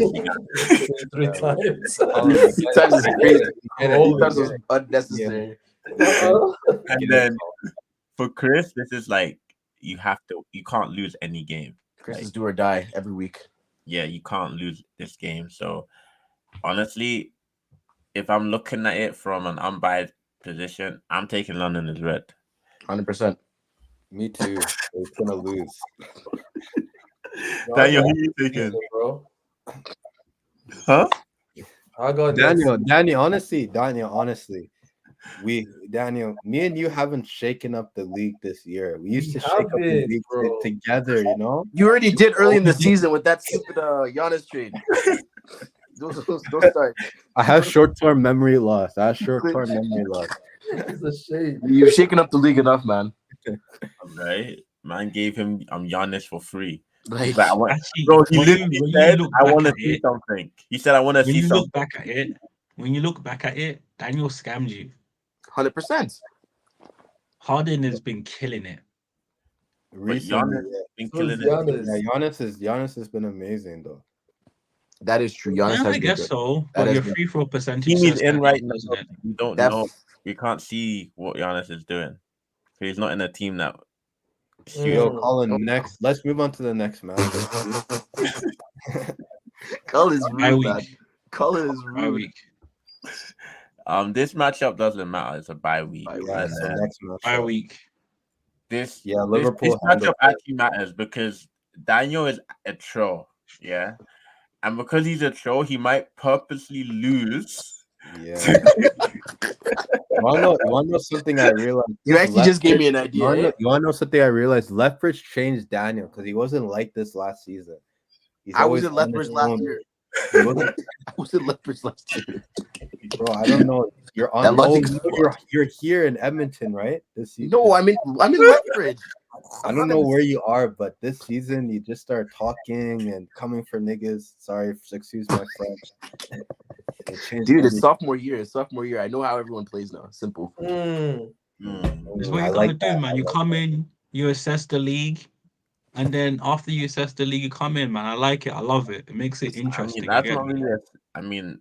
3 times. 3 times is crazy. And 3 times was unnecessary. And then for Chris, this is like you can't lose any game. Chris is do or die every week. Yeah, you can't lose this game. So honestly, if I'm looking at it from an unbiased position, I'm taking London as red. 100%. Me too. It's gonna lose. Daniel, who you taking, bro? Huh? I got Daniel, honestly. Me and you haven't shaken up the league this year. We used to shake up the league together, you know? You already did early in the season with that stupid Giannis trade. Don't start. I have short-term memory loss. It's a shame. You've shaken up the league enough, man. Right? Man gave him Giannis for free. Like, I want to see something. He said, I want to see something. When you look back at it, Daniel scammed you. 100%. Harden has been killing it. Recently, Giannis been So killing is it. Giannis. Giannis has been amazing though. That is true. Giannis Yeah, has I been guess good. so. That But has your been- free throw percentage Team he's says in that, right now, doesn't it? we don't Def- know. We can't see what Giannis is doing. He's not in a team that. Yo, Mm. Colin, next. Let's move on to the next match. Colin is Bye rude, man. week. Colin is Bye rude. week. This matchup doesn't matter. It's a bye week. Bye week. Yeah, And, it's the next match. Bye week. this Yeah, this Liverpool matchup handled it. actually matters because Daniel is a troll, yeah, and because he's a troll, he might purposely lose. Yeah. You wanna know something I realized? You actually just gave me an You wanna, idea. you wanna know something I realized? Lethbridge changed Daniel because he wasn't like this last season. He's I was always in Lethbridge on his last own. year. He wasn't- I was in Lethbridge last year. Bro, I don't know. You're on. That logic Oh, is you're here in Edmonton, right? This season. No, I'm in Lethbridge. I don't know where you are, but this season you just start talking and coming for niggas. Sorry, excuse my French. Dude, it's sophomore year. It's sophomore year. I know how everyone plays now. Simple. Mm. That's what you gotta do, man. You come in, you assess the league, and then after you assess the league, you come in, man. I like it. I love it. It makes it interesting. That's you get not me? really. I mean,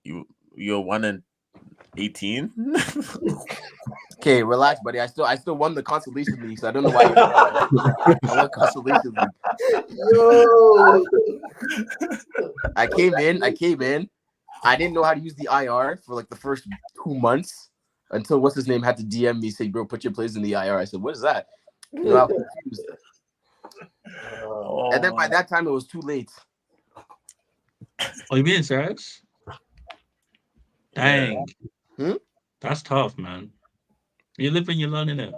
you're 1-18. Okay, relax, buddy. I still won the consolation league, so I don't know why you're I won consolation league. Yo. I came in. I didn't know how to use the IR for like the first 2 months until what's his name had to DM me, say, bro, put your plays in the IR. I said, what is that? You know, I was confused. And then by that time, it was too late. Oh, you being serious? Dang. Hmm? That's tough, man. You live and you learn in it.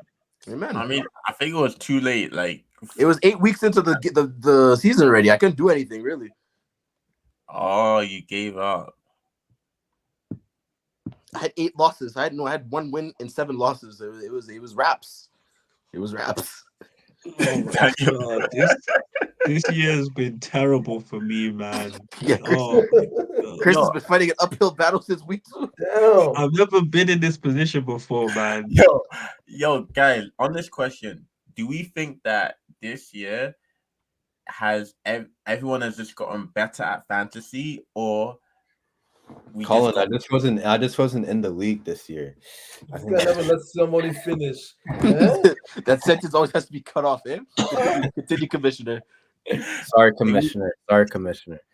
Amen. I mean, I think it was too late. Like, It was 8 weeks into the season already. I couldn't do anything really. oh, you gave up. I had 8 losses. I had 1 win and 7 losses. It was wraps. It was wraps. God, this year has been terrible for me, man. Yeah, Oh, Chris has been fighting an uphill battle since week 2. Damn. I've never been in this position before, man. Yo, guys, on this question, do we think that this year everyone has just gotten better at fantasy, or Colin, I just wasn't in the league this year. I You think can never let somebody finish. Yeah? That sentence always has to be cut off, eh? Continue, Commissioner. Sorry, Commissioner.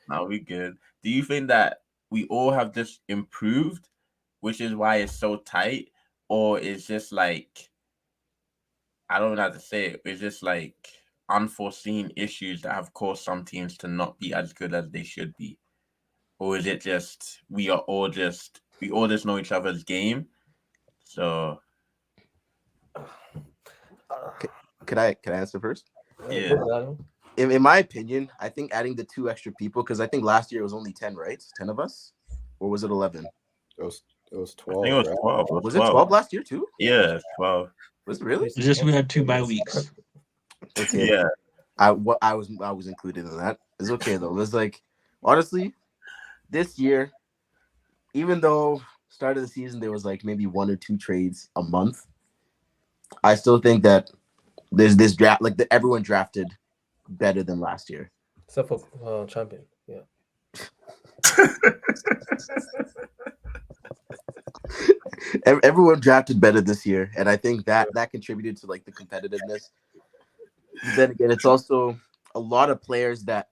No, we good. Do you think that we all have just improved, which is why it's so tight, or it's just like, I don't know how to say it, it's just like unforeseen issues that have caused some teams to not be as good as they should be? Or is it just we all just know each other's game? So Can I answer first? yeah. In my opinion, I think adding the 2 extra people, because I think last year it was only 10, right? 10 of us, or was it 11? It was I 12. think it was right? 12. Was it 12 last year too? Yeah, 12. Was it really? It's just we had 2 bye weeks. Okay. Yeah. I was included in that. It's okay though. It's like, honestly, this year, even though start of the season there was like maybe 1 or 2 trades a month, I still think that there's this draft, like everyone drafted better than last year. Except for champion. Yeah. Everyone drafted better this year, and I think that contributed to like the competitiveness. Then again, it's also a lot of players that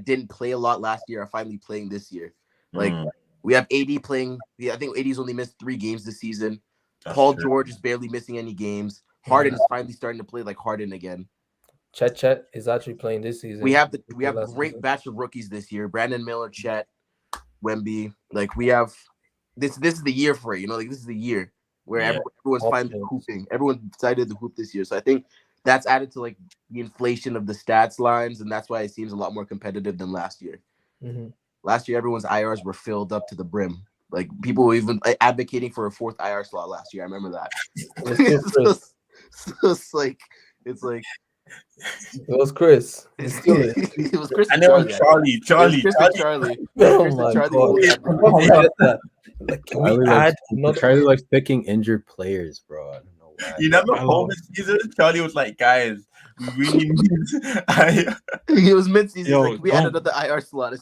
didn't play a lot last year are finally playing this year. Like we have AD playing. I think AD's only missed 3 games this season. Paul George is barely missing any games. Harden is finally starting to play like Harden again. Chet is actually playing this season. We have a great batch of rookies this year. Brandon Miller, Chet, Wemby. Like we have this is the year for it. You know, like this is the year where everyone's finally hooping. Everyone decided to hoop this year. So I think that's added to like the inflation of the stats lines, and that's why it seems a lot more competitive than last year. Mm-hmm. Last year, everyone's IRs were filled up to the brim. Like people were even advocating for a 4th IR slot last year. I remember that. So it's like it was Chris. it was Chris and it was Charlie. Charlie. Oh my God. Like, can we add Charlie likes picking injured players, bro. I don't know You remember I Homer season? Charlie was like, guys, we really need. He was mid-season. Yo, Like, we had don't- another IR slot.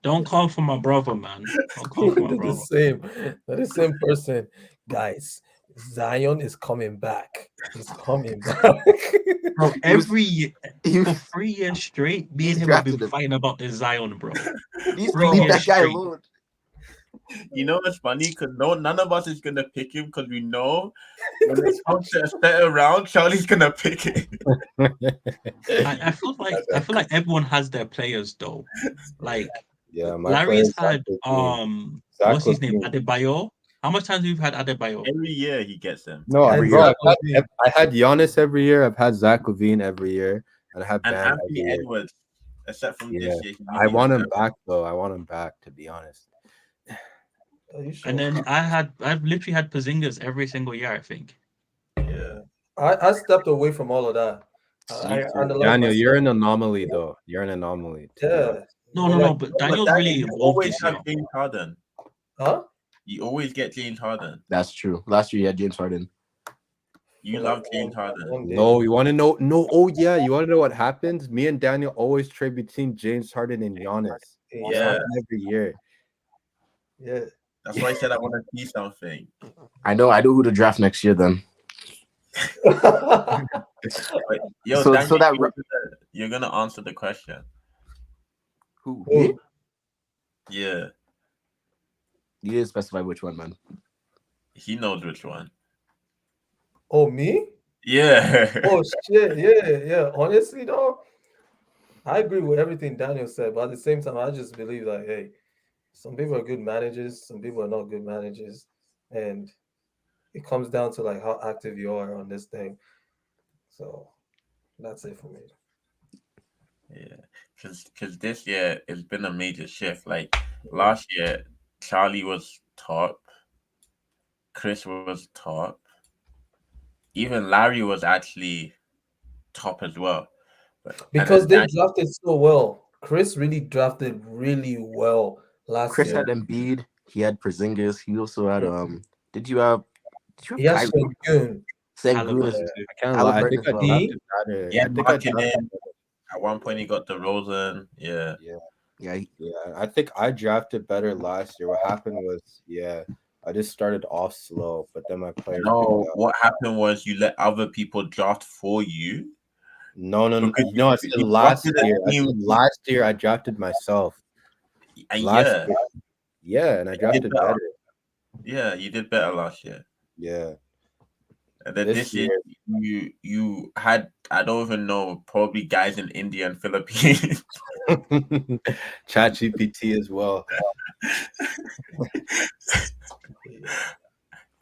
Don't call for my brother, man. Don't call for my They're brother. the same. They're the same person. Guys, Zion is coming back. He's coming back. Bro, every year he- for 3 years straight, me He's and him have been drafted him. fighting about this Zion, bro. He's Bro, leave yeah, that guy straight. alone. You know what's funny? Because none of us is gonna pick him because we know when it comes to a set round, Charlie's gonna pick it. I feel like everyone has their players though. Like Yeah, my Larry's players, had Zach Levine. Zach what's his name? Levine. Adebayo. How much times we've had Adebayo? Every year he gets them. No, Every bro, year. I had Giannis every year. I've had Zach Levine every year, and I have And Bam every Anthony year. Edwards, except from Yeah. this year. I want him back though. I want him back, to be honest. Are you sure? And then I've literally had Porzingis every single year, I think. Yeah. I stepped away from all of that. I analyzed Daniel, you're myself. an anomaly though. You're an anomaly. Yeah. No, but Daniel's really you evolved always this year. have James Harden. Huh? You always get James Harden. That's true. Last year, he had James Harden. You love James Harden. One day. No, you want to know? No, oh yeah, you want to know what happens? Me and Daniel always trade between James Harden and Giannis. It's Yeah. happen every year. Yeah. That's why I said I want to see something. I know who to draft next year. Then But, yo, So- Daniel, so that- you're gonna answer the question. who? Who? Me? Yeah, You didn't specify which one, man. he knows which one. Oh, me? Yeah. Oh shit. Yeah. Honestly though, I agree with everything Daniel said, but at the same time, I just believe that hey, some people are good managers, some people are not good managers, and it comes down to like how active you are on this thing. So that's it for me. Yeah, because this year it's been a major shift. Like last year, Charlie was top, Chris was top, even Larry was actually top as well. Because and they then drafted so well. Chris really drafted really well last Chris year. had Embiid. He had Porzingis. He also had Did you have? He has Kyrie? Sengun. Sengun Halliburton. is- I can't lie. I Halliburton think I as well. drafted better. Yeah, I think I Markkanen. drafted at one point he got the Rosen. Yeah, Yeah, Yeah, I think I drafted better last year. What happened was, I just started off slow, but then my players. no. picked up. What happened was you let other people draft for you. No. Because No, I you said drafted last a year. I team- said last year I drafted myself. And Last year. Yeah, and I drafted better. better. yeah, you did better last year. Yeah. And then This this year you had, I don't even know, probably guys in India and Philippines. ChatGPT as well.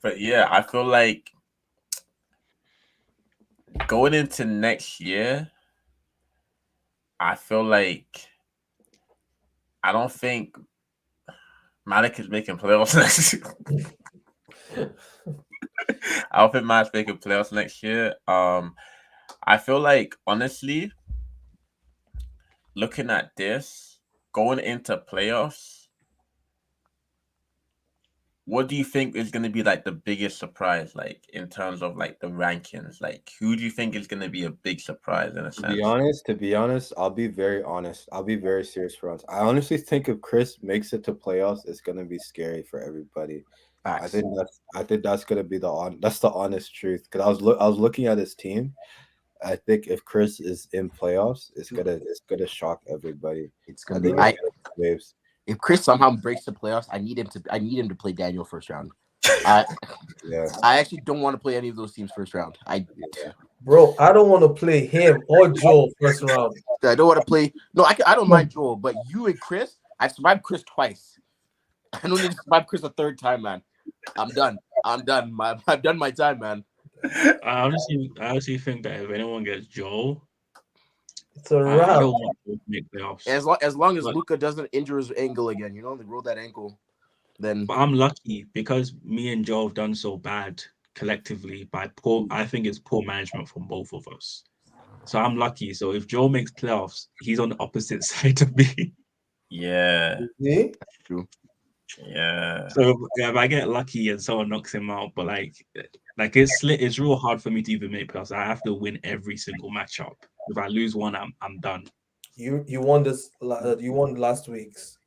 But yeah, I feel like going into next year, I feel like I don't think Malik is making playoffs next year. I don't think Malik's making playoffs next year. I feel like honestly, looking at this, going into playoffs, what do you think is going to be like the biggest surprise, like in terms of like the rankings? Like, who do you think is going to be a big surprise in a To sense? be honest, I'll be very honest. I'll be very serious for us. I honestly think if Chris makes it to playoffs, it's gonna be scary for everybody. I think that's gonna be that's the honest truth. Because I was looking at his team. I think if Chris is in playoffs, it's gonna shock everybody. it's I gonna be. think waves. If Chris somehow breaks the playoffs, I need him to play Daniel first round. I actually don't want to play any of those teams first round. Bro, I don't want to play him or Joel first round. I don't want to play. No, I don't mind Joel, but you and Chris, I've survived Chris twice. I don't need to survive Chris a third time, man. I'm done. I've done my time, man. I honestly think that if anyone gets Joel, It's a I wrap. don't want to make playoffs. As long as But- Luka doesn't injure his ankle again, they roll that ankle, then But I'm lucky because me and Joe have done so bad collectively by I think it's poor management from both of us. So I'm lucky. So if Joe makes playoffs, he's on the opposite side of me. Yeah. See? Yeah. So yeah, if I get lucky and someone knocks him out, but like it's real hard for me to even make playoffs. I have to win every single matchup. If I lose one, I'm done. You won this. You won last week's.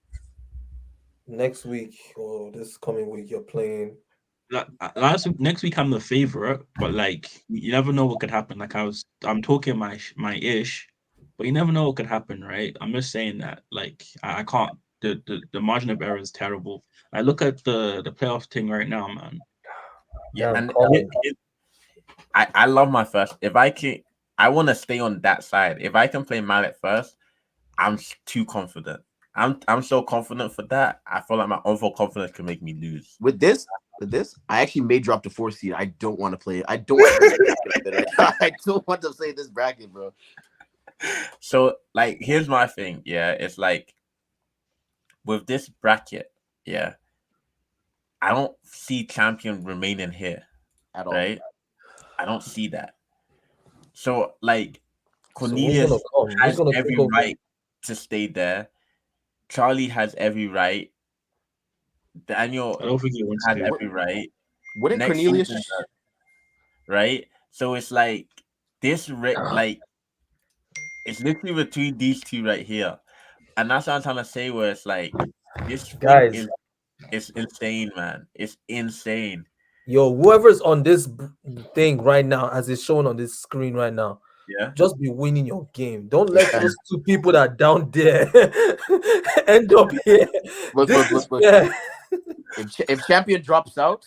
Next week or this coming week, you're playing. Next week I'm the favorite, but like you never know what could happen. Like I'm talking my ish, but you never know what could happen, right? I'm just saying that like I can't. The margin of error is terrible. I look at the playoff thing right now, man. Yeah, and I love my first. If I can, I want to stay on that side. If I can play Mallet first, I'm too confident. I'm so confident for that. I feel like my overconfidence can make me lose. With this, I actually may drop the 4th seed. I don't want to play. I don't want to I don't want to play this bracket, bro. So, like, here's my thing. Yeah, it's like with this bracket, yeah, I don't see champion remaining here at all. Right? I don't see that. So, like, Cornelius has every right to stay there. Charlie has every right. Daniel I don't think he wants has to. every right. Wouldn't Cornelius? Right. So it's like this. Like it's literally between these two right here, and that's what I'm trying to say. Where it's like this guys, it's insane, man. It's insane. Yo, whoever's on this thing right now, as it's shown on this screen right now, yeah, just be winning your game. Don't let those two people that are down there end up here. Look. If champion drops out,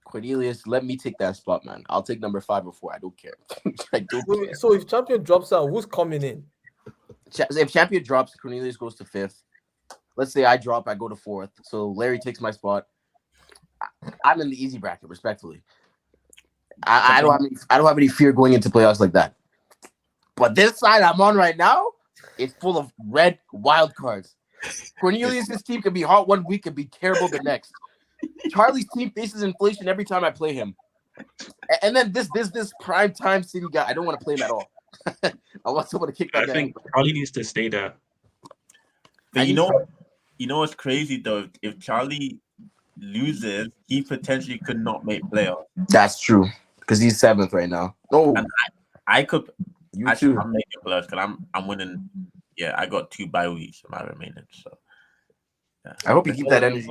Cornelius, let me take that spot, man. I'll take number 5 or 4. I don't care. I don't care. So if champion drops out, who's coming in? If champion drops, Cornelius goes to 5th. Let's say I drop, I go to 4th. So Larry takes my spot. I'm in the easy bracket, respectfully. I don't have any fear going into playoffs like that. But this side I'm on right now is full of red wild cards. Cornelius' team can be hot one week and be terrible the next. Charlie's team faces inflation every time I play him. And then this prime time city guy, I don't want to play him at all. I want someone to kick that I think Charlie needs to stay there. But you know what's crazy though? If Charlie loses, he potentially could not make playoffs. That's true. Because he's 7th right now. No. And I could You I too. should make it playoffs because I'm winning. Yeah, I got 2 bye weeks in my remaining. So yeah. I hope you keep that energy.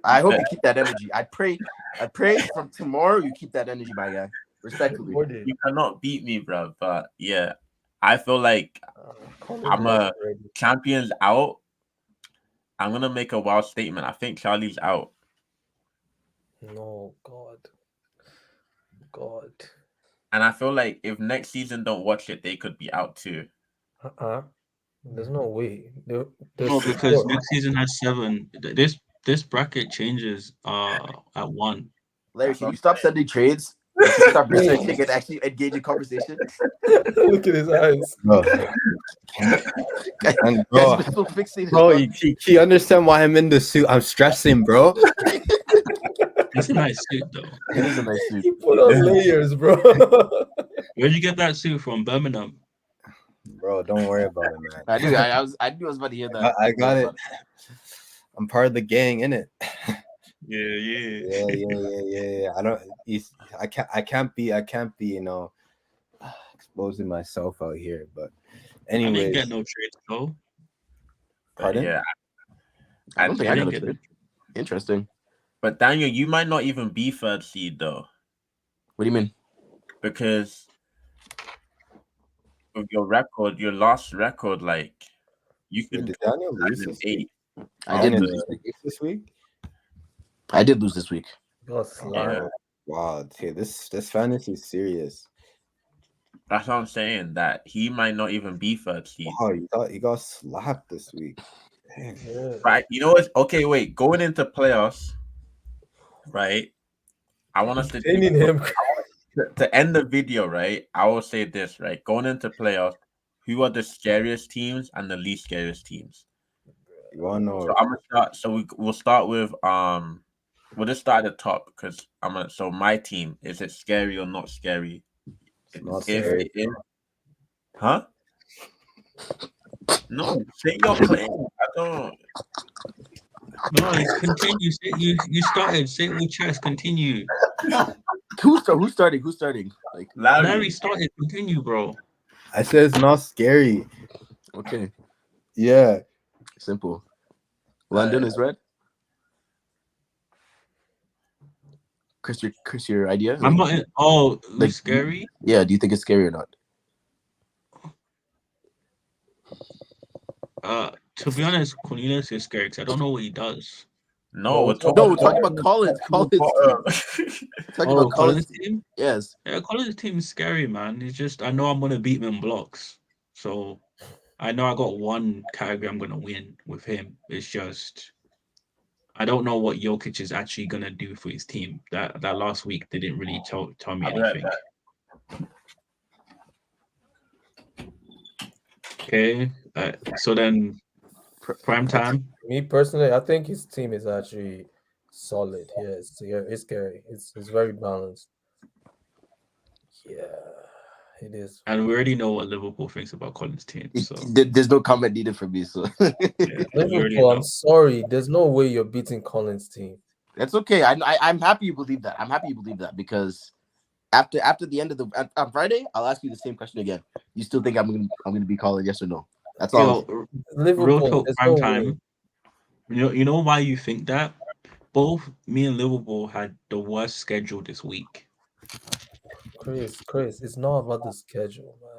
I hope you keep that energy. I pray from tomorrow you keep that energy, my guy. Respectfully. You cannot beat me, bro. But yeah, I feel like I'm a champions out. I'm gonna make a wild statement. I think Charlie's out. No, God. And I feel like if next season don't watch it, they could be out too. There's no way. No, because next season has 7. This bracket changes at 1. Larry, can you stop sending trades? Stop researching and actually engage in conversation. Look at his eyes. Bro, you understand why I'm in the suit? I'm stressing, bro. It's a nice suit, though. It is a nice suit. You put on layers, bro. Where'd you get that suit from? Birmingham. Bro, don't worry about it, man. I knew I was about to hear that. I got it. I'm part of the gang, innit? Yeah. I can't be, exposing myself out here. But anyway, I didn't get no trades though. Pardon? Yeah, I don't think I got a trade. Interesting. But Daniel, you might not even be 3rd seed though. What do you mean? Because of your record, your last record, like you could. Did Daniel lose this week? I did lose this week. I did lose this week. Yeah. Wow, okay, this fantasy is serious. That's what I'm saying. That he might not even be 3rd seed. Wow, you got slapped this week. Yeah. Right? You know what? Okay, wait. Going into playoffs, right? I want us to to end the video, right? I will say this, right? Going into playoffs, who are the scariest teams and the least scariest teams? You wanna know? So I'm gonna start. So we'll start with we'll just start at the top because so my team, is it scary or not scary? Not scary. Huh? No, say you're playing. I don't. No, it's continue. You started. Say it with chest. Continue. Who's starting? Like, Larry started. Continue, bro. I said it's not scary. okay, Yeah. simple. London is red. Chris, your idea? I'm not. like, scary. Yeah. Do you think it's scary or not? To be honest, Cornelius is scary because I don't know what he does. No, we're We're talking about Collins. Collins team. Talking about Collins team. Yes. Yeah, Collins team is scary, man. It's just I know I'm gonna beat him in blocks, so I know I got one category I'm gonna win with him. It's just I don't know what Jokic is actually gonna do for his team. That last week they didn't really tell me I'll be right anything. back. Okay, so then prime time. Me personally, I think his team is actually solid. Yeah, it's scary. It's very balanced. Yeah, it is. And we already know what Liverpool thinks about Collins' team. So There's no comment needed from me. So yeah, we already Liverpool, know. I'm sorry. There's no way you're beating Collins' team. that's okay. I'm happy you believe that. I'm happy you believe that because after the end of on Friday, I'll ask you the same question again. You still think I'm gonna be calling yes or no? That's all. Yo, Liverpool, real talk, there's prime no time. way. You know why you think that? Both me and Liverpool had the worst schedule this week. Chris, it's not about the schedule, man.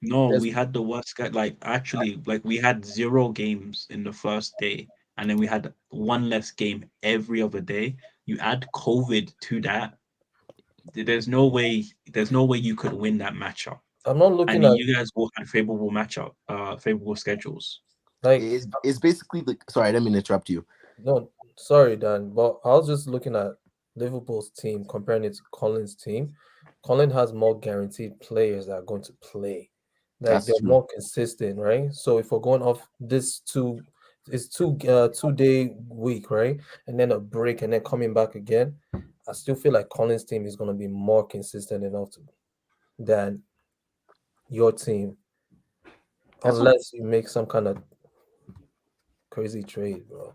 No, There's- we had the worst schedule. Like we had 0 games in the first day, and then we had one less game every other day. You add COVID to that, there's no way you could win that matchup. I'm not looking And at you guys all had favorable favorable schedules. like It's basically like. Sorry, I didn't mean to interrupt you. no, sorry, Dan, but I was just looking at Liverpool's team comparing it to Collins' team. Collins has more guaranteed players that are going to play. Like That's they're true. more consistent, right? So if we're going off this it's 2 day week, right? And then a break and then coming back again, I still feel like Collins' team is going to be more consistent enough than your team, That's unless you make some kind of crazy trade, bro.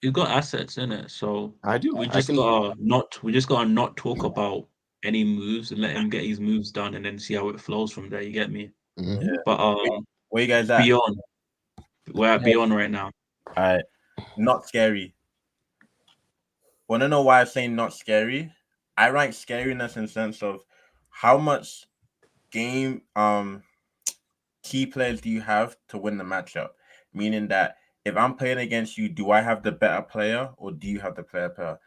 He's got assets in it, so I do. we I just can. gotta not talk about any moves and let him get his moves done and then see how it flows from there. You get me? Mhm. But Where you guys at? beyond, we're at beyond right now. All right, not scary. Want to know why I'm saying not scary? I rank scariness in sense of how much game key players do you have to win the matchup? Meaning that if I'm playing against you, do I have the better player or do you have the player?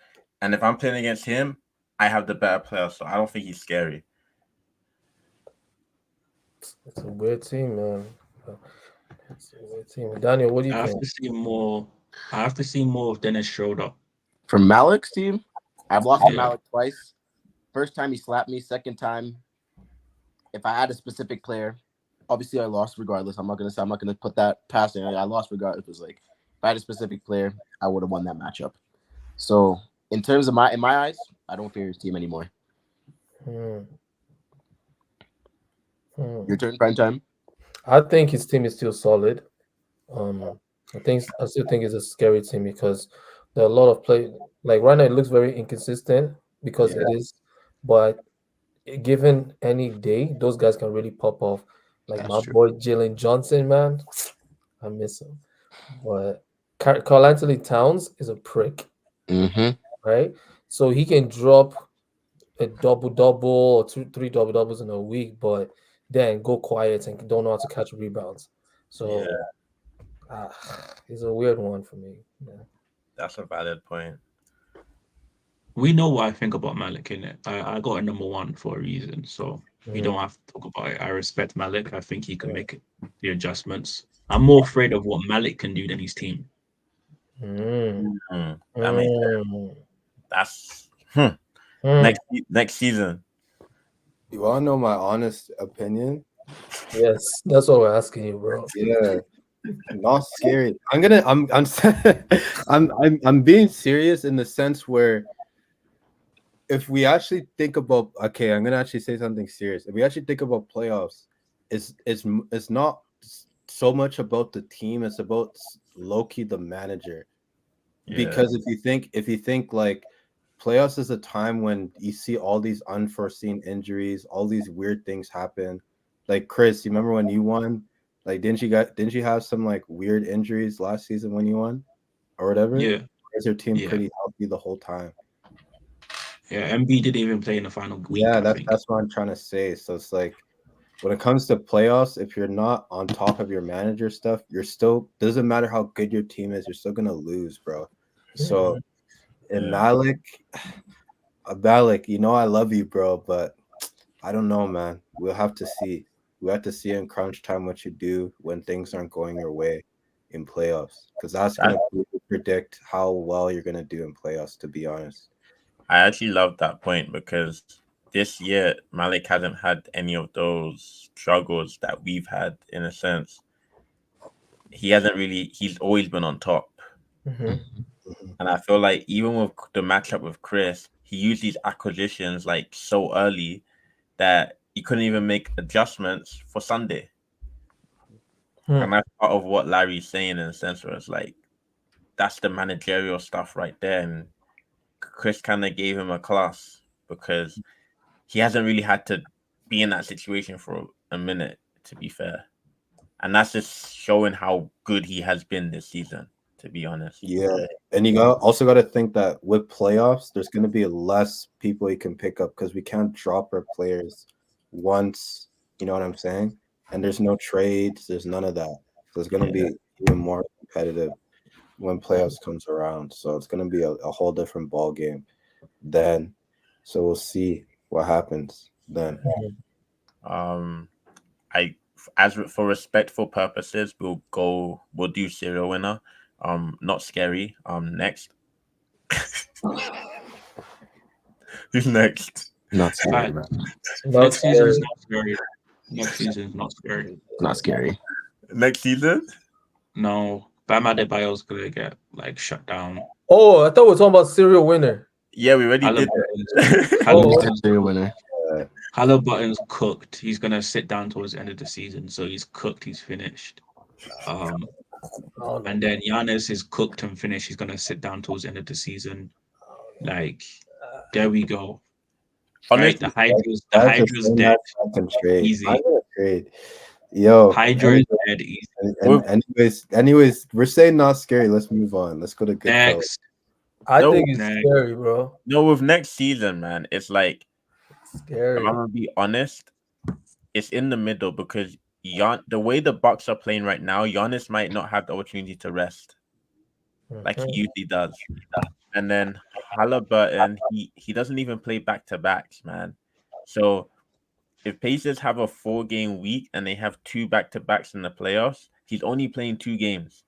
And if I'm playing against him, I have the better player, so I don't think he's scary. It's a weird team, man. It's a weird team. Daniel, what do you I have think? to see more. I have to see more of Dennis Schroeder. From Malik's team, I've lost to Yeah. Malik twice. First time he slapped me. Second time, if I had a specific player, obviously I lost regardless. I'm not gonna put that past it. I lost regardless. It was like if I had a specific player, I would have won that matchup. So in terms of in my eyes, I don't fear his team anymore. Your turn, prime time. I think his team is still solid. I still think it's a scary team because there are a lot of play. Like right now, it looks very inconsistent because it is, but given any day, those guys can really pop off. Like That's my true. boy Jalen Johnson, man, I miss him. But Karl Anthony Towns is a prick, right? So he can drop a double or 2-3 doubles in a week, but then go quiet and don't know how to catch rebounds. So it's a weird one for me. Yeah. That's a valid point. We know what I think about Malik in it. I got a number 1 for a reason, so we don't have to talk about it. I respect Malik. I think he can make the adjustments. I'm more afraid of what Malik can do than his team. That makes sense. That's next season. You want to know my honest opinion? Yes, that's what we're asking you, bro. Yeah, not scary. I'm being serious in the sense where if we actually think about, okay, I'm gonna actually say something serious. If we actually think about playoffs, it's not so much about the team. It's about low-key the manager. Because if you think like playoffs is a time when you see all these unforeseen injuries, all these weird things happen. Like Chris, you remember when you won? Like didn't you have some like weird injuries last season when you won or whatever? Yeah. Is your team pretty healthy the whole time? Yeah, MB didn't even play in the final week. Yeah, that's what I'm trying to say. So it's like when it comes to playoffs, if you're not on top of your manager stuff, you're still doesn't matter how good your team is, you're still gonna lose, bro. So and Malik, you know I love you, bro, but I don't know, man. We'll have to see. We have to see in crunch time what you do when things aren't going your way in playoffs, because that's gonna predict how well you're gonna do in playoffs. To be honest, I actually love that point because this year Malik hasn't had any of those struggles that we've had. In a sense, he's always been on top. And I feel like even with the matchup with Chris, he used these acquisitions like so early that he couldn't even make adjustments for Sunday. And that's part of what Larry's saying in a sense where it's like that's the managerial stuff right there. And Chris kind of gave him a class because he hasn't really had to be in that situation for a minute, to be fair. And that's just showing how good he has been this season, to be honest. Yeah. And you also got to think that with playoffs, there's going to be less people you can pick up because we can't drop our players once, you know what I'm saying? And there's no trades, there's none of that. So it's going to be even more competitive when playoffs comes around. So it's going to be a whole different ball game then. So we'll see what happens then. For respectful purposes, we'll do serial winner. Not scary. Next. Who's next? Not scary, man. Next season is not scary. Next season is not scary. Not scary. Next season? No. Bam Adebayo's gonna get like shut down. Oh, I thought we were talking about serial winner. Yeah, we already did. Serial winner. Halliburton's cooked. He's gonna sit down towards the end of the season, so he's cooked. He's finished. And then Giannis is cooked and finished. He's gonna sit down towards the end of the season. Like, there we go. Right, the Hydra's dead. Easy. Yo, Hydra is dead. Easy. Anyways, we're saying not scary. Let's move on. Let's go to good. Next. I think it's scary, bro. No, with next season, man, it's like scary. I'm gonna be honest. It's in the middle because the way the Bucks are playing right now, Giannis might not have the opportunity to rest like he usually does. And then Halliburton, he doesn't even play back-to-backs, man. So if Pacers have a 4-game week and they have 2 back-to-backs in the playoffs, he's only playing 2 games.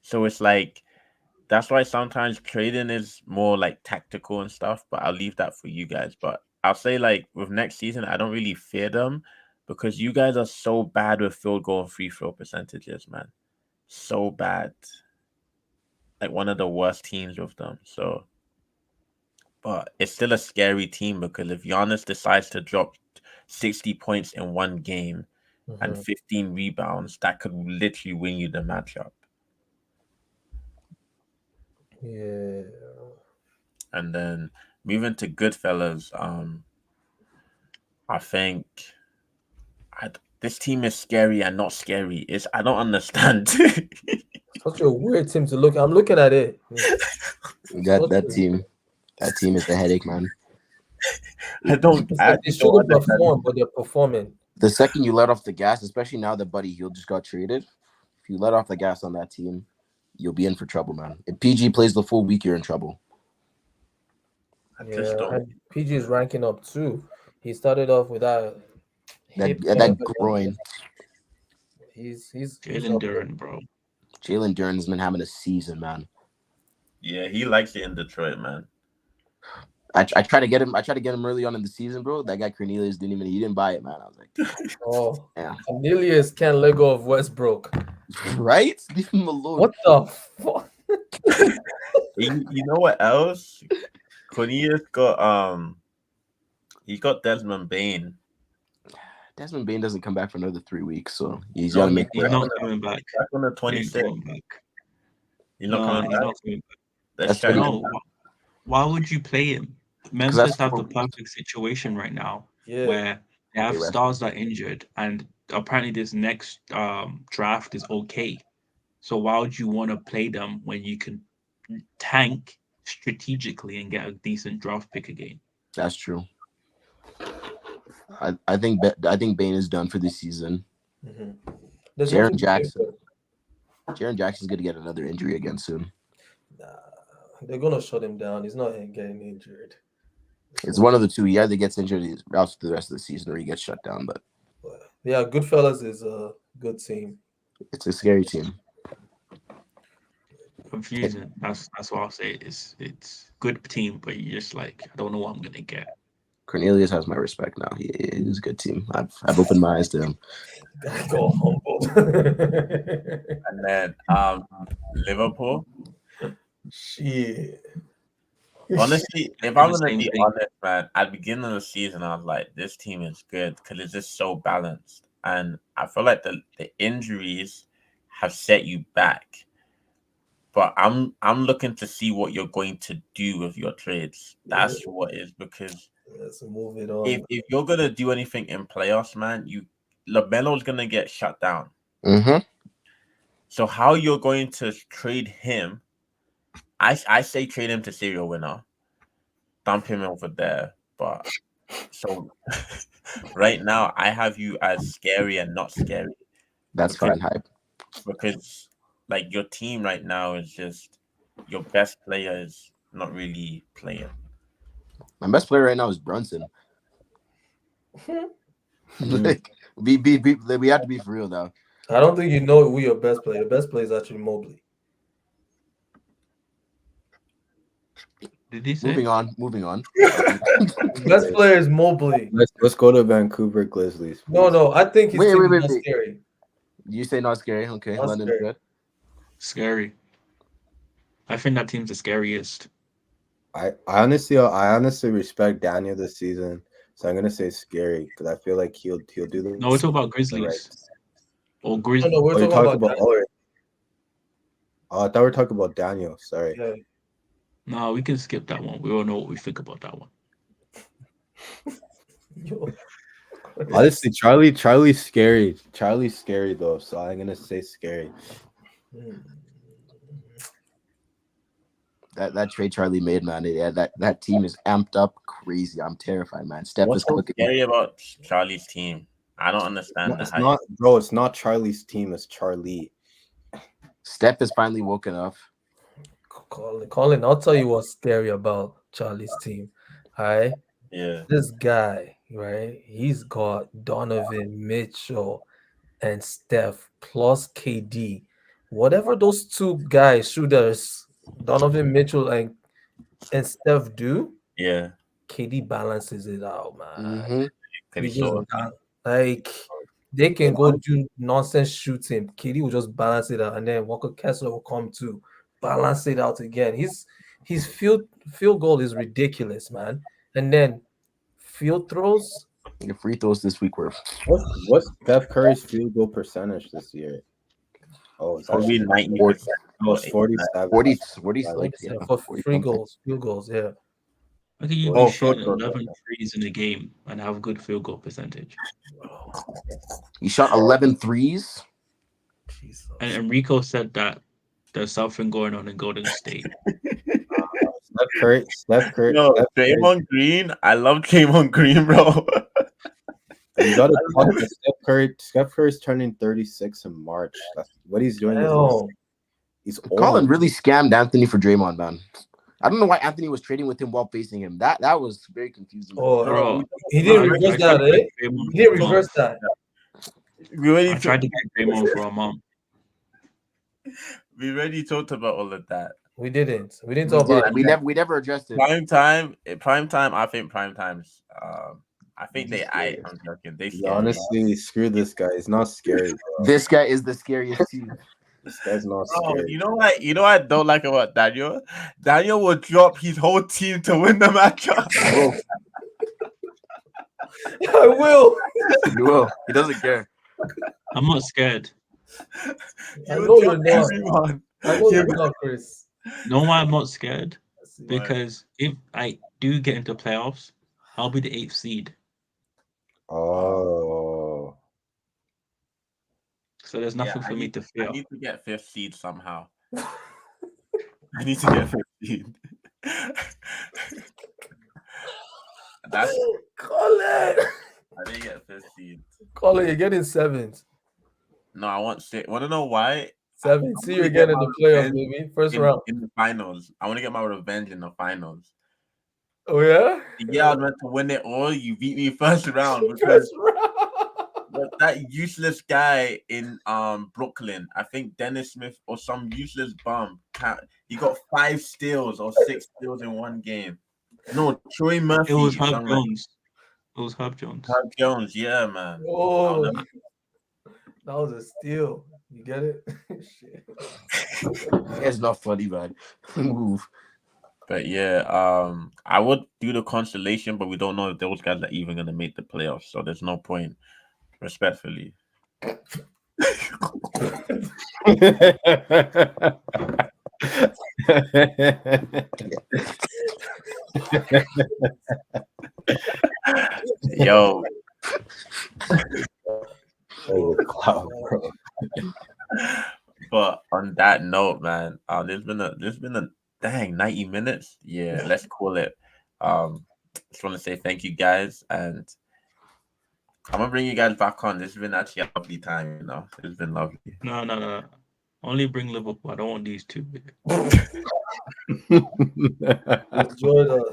So it's like that's why sometimes trading is more like tactical and stuff, but I'll leave that for you guys. But I'll say like with next season, I don't really fear them because you guys are so bad with field goal and free throw percentages, man. So bad. Like one of the worst teams with them. So, but it's still a scary team because if Giannis decides to drop 60 points in one game and 15 rebounds, that could literally win you the matchup. Yeah. And then moving to Goodfellas, I think this team is scary and not scary. I don't understand. Such a weird team to look at. I'm looking at it. That team. That team is the headache, man. They shouldn't perform, but they're performing. The second you let off the gas, especially now that Buddy Hield just got traded, if you let off the gas on that team, you'll be in for trouble, man. If PG plays the full week, you're in trouble. Yeah, and PG is ranking up too. He started off with that groin. He's Jalen Duren, bro. Jalen Duren has been having a season, man. Yeah, he likes it in Detroit, man. I tried to get him. I tried to get him early on in the season, bro. That guy Cornelius he didn't buy it, man. I was like, oh, yeah. Cornelius can't let go of Westbrook, right? Leave him alone. What the fuck? You know what else? Cornelius got he got Desmond Bane. Desmond Bane doesn't come back for another 3 weeks, so he's not got to make. He's not coming back. Back on the 26th. He's not coming he's back. not coming back. Let's That's check pretty him. No, why would you play him? Memphis that's have the what- perfect situation right now Yeah. where they have They rest stars that are injured, and apparently this next draft is okay. So why would you want to play them when you can tank strategically and get a decent draft pick again? That's true. I think Bane is done for this season. Mhm. There's Jaren nothing to play Jackson. for. Jaren Jackson's gonna get another injury again soon. Nah, they're gonna shut him down. He's not getting injured. It's one of the two. He either gets injured out for the rest of the season, or he gets shut down. But Yeah, Goodfellas is a good team. it's a scary team. Confusing. That's what I'll say. It's good team, but you just like, I don't know what I'm gonna get. Cornelius has my respect now. He is a good team. I've opened my eyes to him. Gotta go humble. And then Liverpool. Shit. Honestly, if I'm The gonna same be thing. honest, man, at the beginning of the season, I was like, this team is good because it's just so balanced. And I feel like the injuries have set you back. But I'm looking to see what you're going to do with your trades. That's what is, because Let's move it on. if you're gonna do anything in playoffs, man, LaMelo's gonna get shut down. Mm-hmm. So how you're going to trade him? I say trade him to serial winner, dump him over there. But so right now I have you as scary and not scary. That's Okay. fine hype. Because like your team right now is just your best player is not really playing. My best player right now is Brunson. Like, we have to be for real now. I don't think you know who your best player. Your best player is actually Mobley. Did he say? Moving on. Best player is Mobley. Let's go to Vancouver Grizzlies. No, please. no, I think his Wait, team wait, is not wait. scary. You say not scary? Okay, Not London scary. good. Scary. I think that team's the scariest. I honestly respect Daniel this season, so I'm gonna say scary because I feel like he'll do the. No, we're talking about Grizzlies. Or Grizzlies. No, we're Oh, you're talking talking about about. Oh, I thought we were talking about Daniel. Sorry. yeah. No, we can skip that one. We all know what we think about that one. Yo. Honestly, Charlie's scary. Charlie's scary though, so I'm gonna say scary. That trade Charlie made, man. Yeah, that team is amped up crazy. I'm terrified, man. Steph What's is so cooking. scary about Charlie's team? I don't understand It's the hype. not, bro. It's not Charlie's team. It's Charlie. Steph has finally woken up. Colin, I'll tell you what's scary about Charlie's team. All right. Yeah. This guy, right? He's got Donovan Mitchell and Steph plus KD. Whatever those two guys, shooters, Donovan Mitchell and Steph do, Yeah. KD balances it out, man. Mm-hmm. Pretty He just sure. like they can go do nonsense shooting. KD will just balance it out, and then Walker Kessler will come to balance it out again. His field goal is ridiculous, man. And then field throws. The free throws this week were What's Steph Curry's field goal percentage this year? Oh, it's Probably actually 90%. almost 47. 40 Yeah, like, Yeah, yeah, for 40 free something. goals, field goals, yeah. How can you Oh, be shooting short, 11 threes in a game and have good field goal percentage? He shot 11 threes. Jesus. And Enrico said that there's something going on in Golden State. Steph Curry. No, Steph Curry. Draymond Green. I love Draymond Green, bro. You gotta talk about Steph Curry. Steph Curry's turning 36 in March. That's what he's doing. Hell. He's old. Colin really scammed Anthony for Draymond, man. I don't know why Anthony was trading with him while facing him. That was very confusing. Oh, Bro, he didn't I reverse tried that, to eh? get Draymond He didn't for a reverse month. that. We I tried to get Draymond for a month. already talked about all of that. We didn't. We didn't We, talk about did. it. we never addressed it. Prime time. I think prime times. I think they. I'm joking. They. Yeah, Scary. honestly, screw this guy. He's not scary. Bro. This guy is the scariest team. This guy's not Oh, scary. you know what? You know what I don't like about Daniel? Daniel will drop his whole team to win the matchup. Bro, I will. he will. He doesn't care. I'm not scared. I He will know drop you're not. everyone. I know you're not, Chris. No, why I'm not scared? Let's see. Because if I do get into playoffs, I'll be the 8th seed. Oh. So there's nothing for me to fear. I need to get 5th seed somehow. I need to get 5th seed. That's Colin. I didn't get 5th seed. Colin, you're getting 7th. No, I want 6. Want to know why? 7th. See you again in the playoffs, baby. First round. In the finals. I want to get my revenge in the finals. Oh yeah. Yeah, I was meant to win it all. You beat me first round because First round. that useless guy in Brooklyn, I think Dennis Smith or some useless bum, he got 5 steals or 6 steals in one game. No, Troy Murphy. It was Herb Jones. It was Herb Jones. Herb Jones, yeah, man. Oh, that was a steal. You get it? Shit. It's not funny, man. Move. But yeah, I would do the constellation, but we don't know if those guys are even gonna make the playoffs, so there's no point. Respectfully. Yo. But on that note, man, there's been a dang 90 minutes. Yeah, let's call it. Just want to say thank you guys, and I'm gonna bring you guys back on. This has been actually a lovely time, you know. It's been lovely. No. Only bring Liverpool. I don't want these two.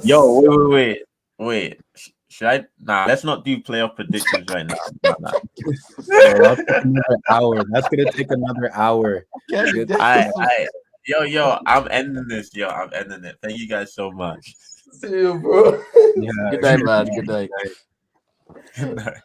Yo, wait. Should I? Nah, let's not do playoff predictions right now. Nah. That's another hour. That's gonna take another hour. Yo, I'm ending this. Yo, I'm ending it. Thank you guys so much. See you, bro. Yeah. Good night, man. Good night. Good night.